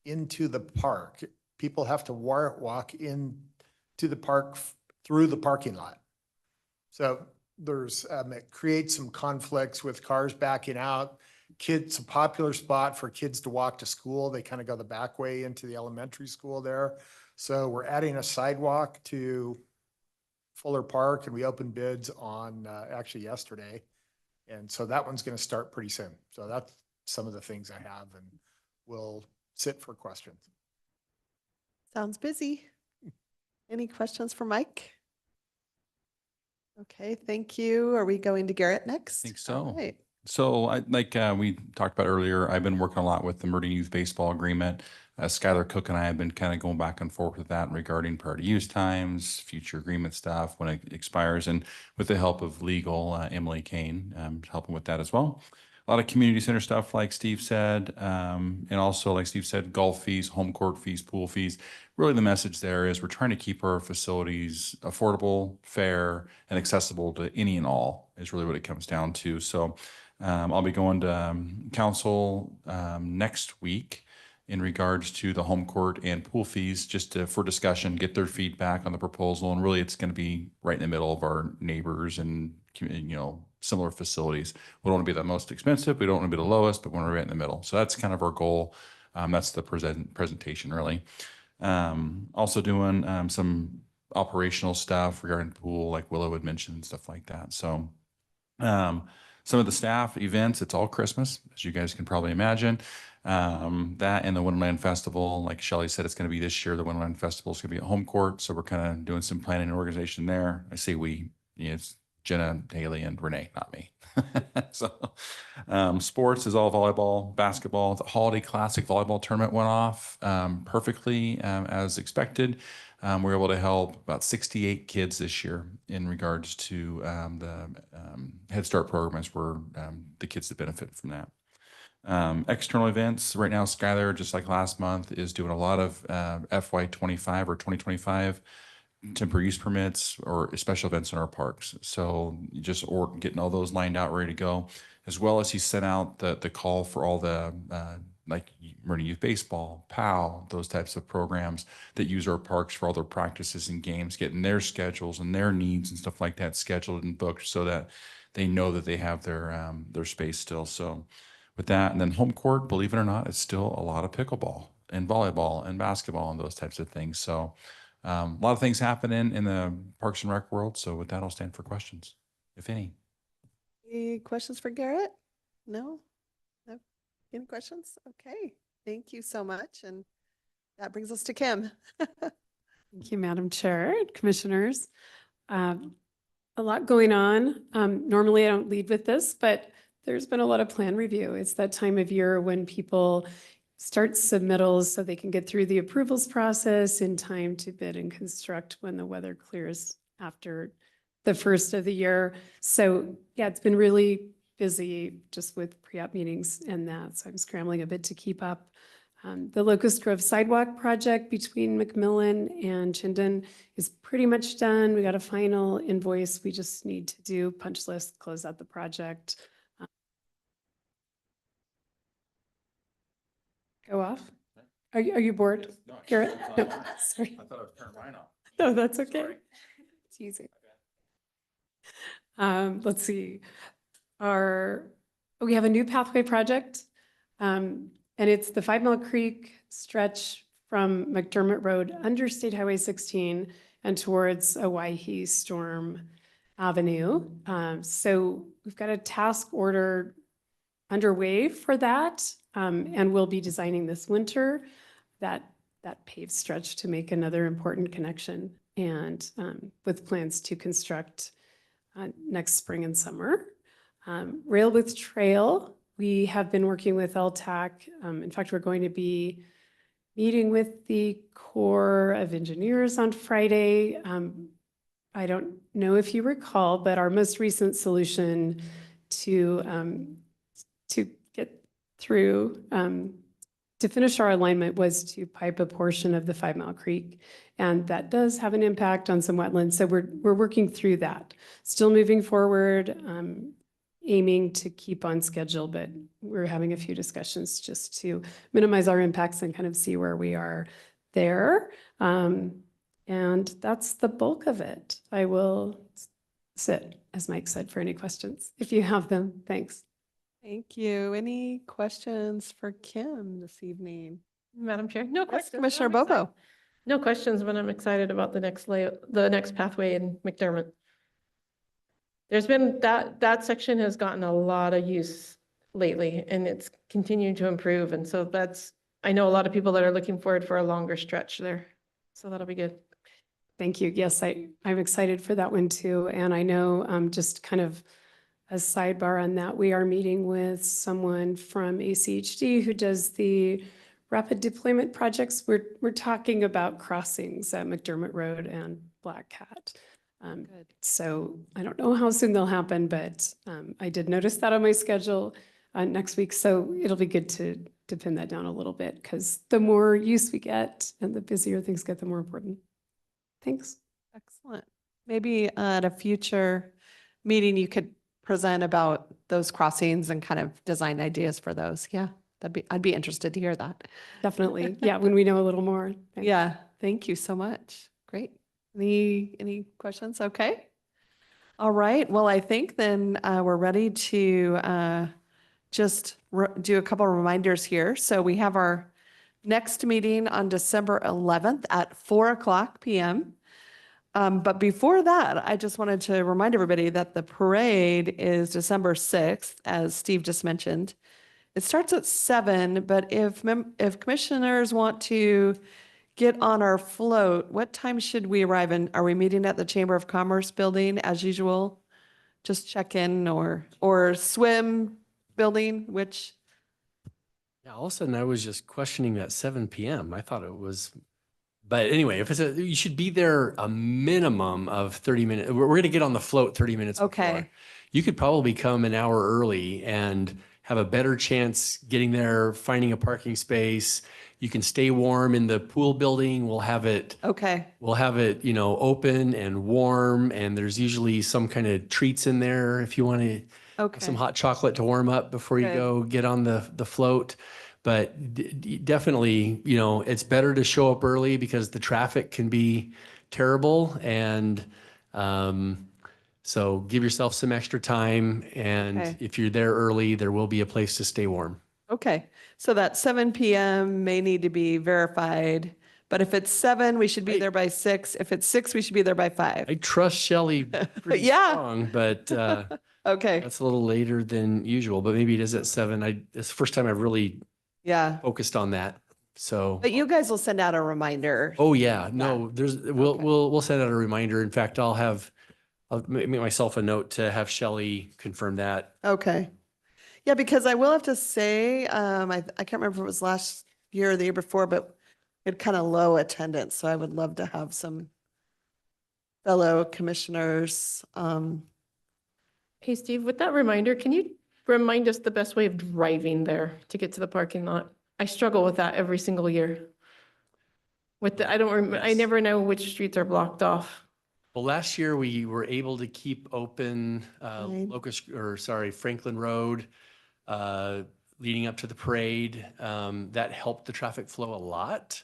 into the park. People have to walk into the park through the parking lot. So it creates some conflicts with cars backing out. It's a popular spot for kids to walk to school. They kind of go the back way into the elementary school there. So we're adding a sidewalk to Fuller Park, and we opened bids on actually yesterday. And so that one's going to start pretty soon. So that's some of the things I have, and we'll sit for questions. Sounds busy. Any questions for Mike? Okay, thank you. Are we going to Garrett next? I think so. All right. So we talked about earlier, I've been working a lot with the Meridian Youth Baseball Agreement. Skylar Cook and I have been kind of going back and forth with that regarding priority use times, future agreement stuff when it expires, and with the help of legal, Emily Kane, helping with that as well. A lot of community center stuff, like Steve said, and also, like Steve said, golf fees, home court fees, pool fees. Really, the message there is we're trying to keep our facilities affordable, fair, and accessible to any and all, is really what it comes down to. So I'll be going to council next week in regards to the home court and pool fees, just for discussion, get their feedback on the proposal. And really, it's going to be right in the middle of our neighbors and, similar facilities. We don't want to be the most expensive. We don't want to be the lowest, but we want to be right in the middle. So that's kind of our goal. That's the presentation, really. Also doing some operational stuff regarding pool, like Willow had mentioned, and stuff like that. So some of the staff events, it's all Christmas, as you guys can probably imagine. That and the Wonderland Festival, like Shelley said, it's going to be this year. The Wonderland Festival is going to be at home court. So we're kind of doing some planning and organization there. I say it's Jenna, Haley, and Renee, not me. So, sports is all volleyball, basketball. The Holiday Classic volleyball tournament went off perfectly as expected. We were able to help about 68 kids this year in regards to the Head Start programs were the kids that benefit from that. External events, right now, Skylar, just like last month, is doing a lot of FY25 or 2025 temporary use permits or special events in our parks. So just getting all those lined out, ready to go, as well as he sent out the call for all the like Meridian Youth Baseball, POW, those types of programs that use our parks for all their practices and games, getting their schedules and their needs and stuff like that scheduled and booked so that they know that they have their space still. So with that, and then home court, believe it or not, it's still a lot of pickleball and volleyball and basketball and those types of things. So a lot of things happening in the Parks and Rec world. So with that, I'll stand for questions, if any. Any questions for Garrett? No? No? Any questions? Okay, thank you so much. And that brings us to Kim. Thank you, Madam Chair, Commissioners. A lot going on. Normally I don't lead with this, but there's been a lot of plan review. It's that time of year when people start submittals so they can get through the approvals process in time to bid and construct when the weather clears after the first of the year. So yeah, it's been really busy just with pre-op meetings and that. So I'm scrambling a bit to keep up. The Locust Grove sidewalk project between McMillan and Chinden is pretty much done. We got a final invoice. We just need to do punch list, close out the project. Go off? Are you bored? Garrett? No, sorry. I thought I was turning mine off. No, that's okay. It's easy. Let's see. We have a new pathway project. And it's the 5 Mile Creek stretch from McDermott Road under State Highway 16 and towards Owyhee Storm Avenue. So we've got a task order underway for that. And we'll be designing this winter that paved stretch to make another important connection and with plans to construct next spring and summer. Rail with Trail, we have been working with LTAC. In fact, we're going to be meeting with the Corps of Engineers on Friday. I don't know if you recall, but our most recent solution to get through, to finish our alignment was to pipe a portion of the 5 Mile Creek. And that does have an impact on some wetlands. So we're working through that. Still moving forward, aiming to keep on schedule, but we're having a few discussions just to minimize our impacts and kind of see where we are there. And that's the bulk of it. I will sit, as Mike said, for any questions, if you have them. Thanks. Thank you. Any questions for Kim this evening? Madam Chair, no Yes, questions. Commissioner I'm excited. Bobo. No questions, but I'm excited about the next pathway in McDermott. There's been that section has gotten a lot of use lately and it's continuing to improve. And so I know a lot of people that are looking forward for a longer stretch there. So that'll be good. Thank you. Yes, I'm excited for that one too. And I know just kind of a sidebar on that, we are meeting with someone from ACHD who does the rapid deployment projects. We're talking about crossings at McDermott Road and Black Cat. So I don't know how soon they'll happen, but I did notice that on my schedule next week. So it'll be good to pin that down a little bit because the more use we get and the busier things get, the more important. Thanks. Excellent. Maybe at a future meeting, you could present about those crossings and kind of design ideas for those. Yeah, I'd be interested to hear that. Definitely. Yeah, when we know a little more. Thanks. Yeah, thank you so much. Great. Any questions? Okay. All right. Well, I think then we're ready to just do a couple of reminders here. So we have our next meeting on December 11th at 4:00 p.m. But before that, I just wanted to remind everybody that the parade is December 6th, as Steve just mentioned. It starts at 7, but if commissioners want to get on our float, what time should we arrive in? Are we meeting at the Chamber of Commerce building as usual? just check in or swim building, which, Yeah, all of a sudden I was just questioning that 7 PM. I thought it was, but anyway, if you should be there a minimum of 30 minutes. We're going to get on the float 30 minutes before. okay, You could probably come an hour early and have a better chance getting there, finding a parking space. You can stay warm in the pool building. We'll have it, okay, open and warm, and there's usually some kind of treats in there if you want to have some okay. hot chocolate to warm up before you Good. go get on the float. But definitely, it's better to show up early because the traffic can be terrible. And so give yourself some extra time. And Okay. if you're there early, there will be a place to stay warm. Okay, so that 7 PM may need to be verified, but if it's 7, we should be there by 6. If it's 6, we should be there by 5. I trust Shelley pretty Yeah. strong, but Okay, that's a little later than usual, but maybe it is at 7. It's the first time I've really yeah. focused on that. So, But you guys will send out a reminder. oh yeah, no, we'll, Okay. we'll send out a reminder. In fact, I'll make myself a note to have Shelley confirm that. Okay. Yeah, because I will have to say, I can't remember if it was last year or the year before, but it kind of low attendance. So I would love to have some fellow commissioners. Hey, Steve, with that reminder, can you remind us the best way of driving there to get to the parking lot? I struggle with that every single year. I Yes. never know which streets are blocked off. Well, last year we were able to keep open Franklin Road leading up to the parade. That helped the traffic flow a lot.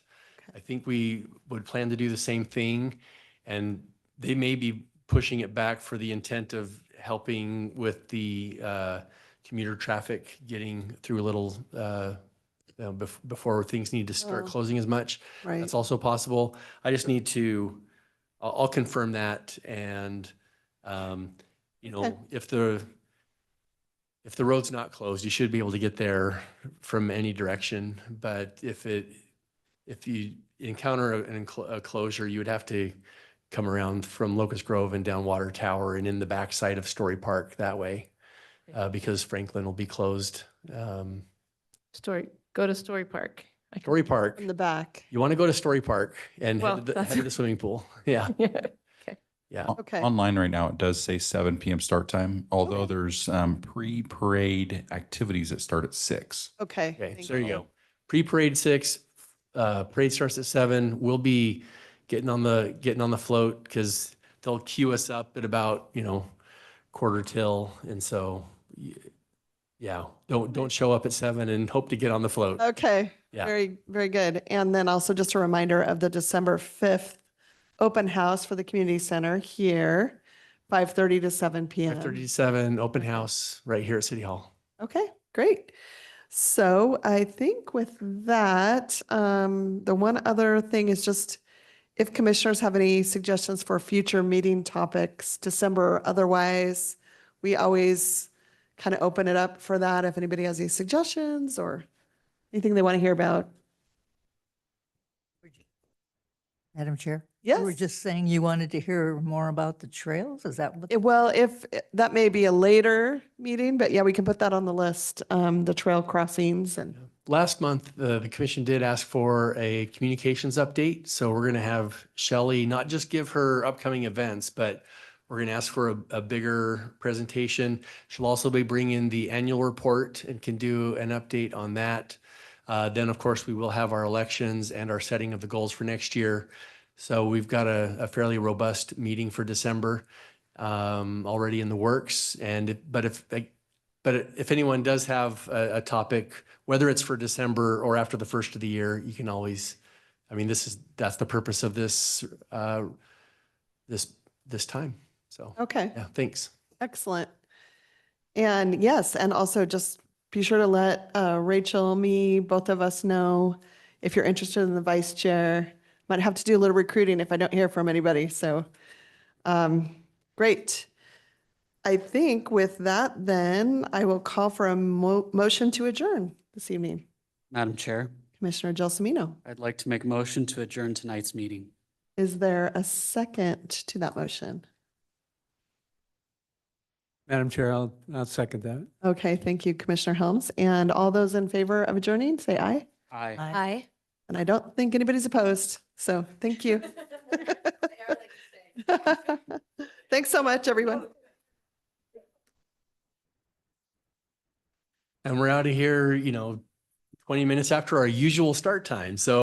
I think we would plan to do the same thing, and they may be pushing it back for the intent of helping with the commuter traffic getting through a little before things need to start Oh. closing as much. Right. That's also possible. I just need to, I'll confirm that, and Okay. if the road's not closed, you should be able to get there from any direction. But if you encounter a closure, you would have to come around from Locust Grove and down Water Tower and in the backside of Story Park that way, because Franklin will be closed. Go to Story Park. Story Park, In the back. you want to go to Story Park and Well, head to that's- the swimming pool. Yeah, Yeah. yeah. Okay. Online right now, it does say 7 PM start time, although there's pre-parade activities that start at 6. Okay. Okay, thank so there you go. Pre-parade 6, parade starts at 7. We'll be getting on the float because they'll queue us up at about, quarter till. And so, yeah, don't show up at 7 and hope to get on the float. Okay. Yeah. Very, very good. And then also just a reminder of the December 5th open house for the community center here, 5:30 to 7 PM. 5:30 to 7, open house right here at City Hall. Okay, great. So I think with that, the one other thing is just if commissioners have any suggestions for future meeting topics, December or otherwise, we always kind of open it up for that. If anybody has any suggestions or anything they want to hear about. Madam Chair? Yes. You were just saying you wanted to hear more about the trails? Is that what? Well, if that may be a later meeting, but yeah, we can put that on the list, the trail crossings and. Last month, the commission did ask for a communications update. So we're going to have Shelley not just give her upcoming events, but we're going to ask for a bigger presentation. She'll also be bringing the annual report and can do an update on that. Then, of course, we will have our elections and our setting of the goals for next year. So we've got a fairly robust meeting for December already in the works. But if anyone does have a topic, whether it's for December or after the first of the year, you can always, that's the purpose of this time. So, Okay. yeah, thanks. Excellent. And yes, and also just be sure to let Rachel, me, both of us know if you're interested in the vice chair. Might have to do a little recruiting if I don't hear from anybody. So, great. I think with that, then I will call for a motion to adjourn this evening. Madam Chair, Commissioner Gelsomino, I'd like to make a motion to adjourn tonight's meeting. is there a second to that motion? Madam Chair, I'll second that. Okay, thank you, Commissioner Helms. And all those in favor of adjourning, say aye. Aye. Aye. And I don't think anybody's opposed, so thank you. Thanks so much, everyone. And we're out of here, 20 minutes after our usual start time. So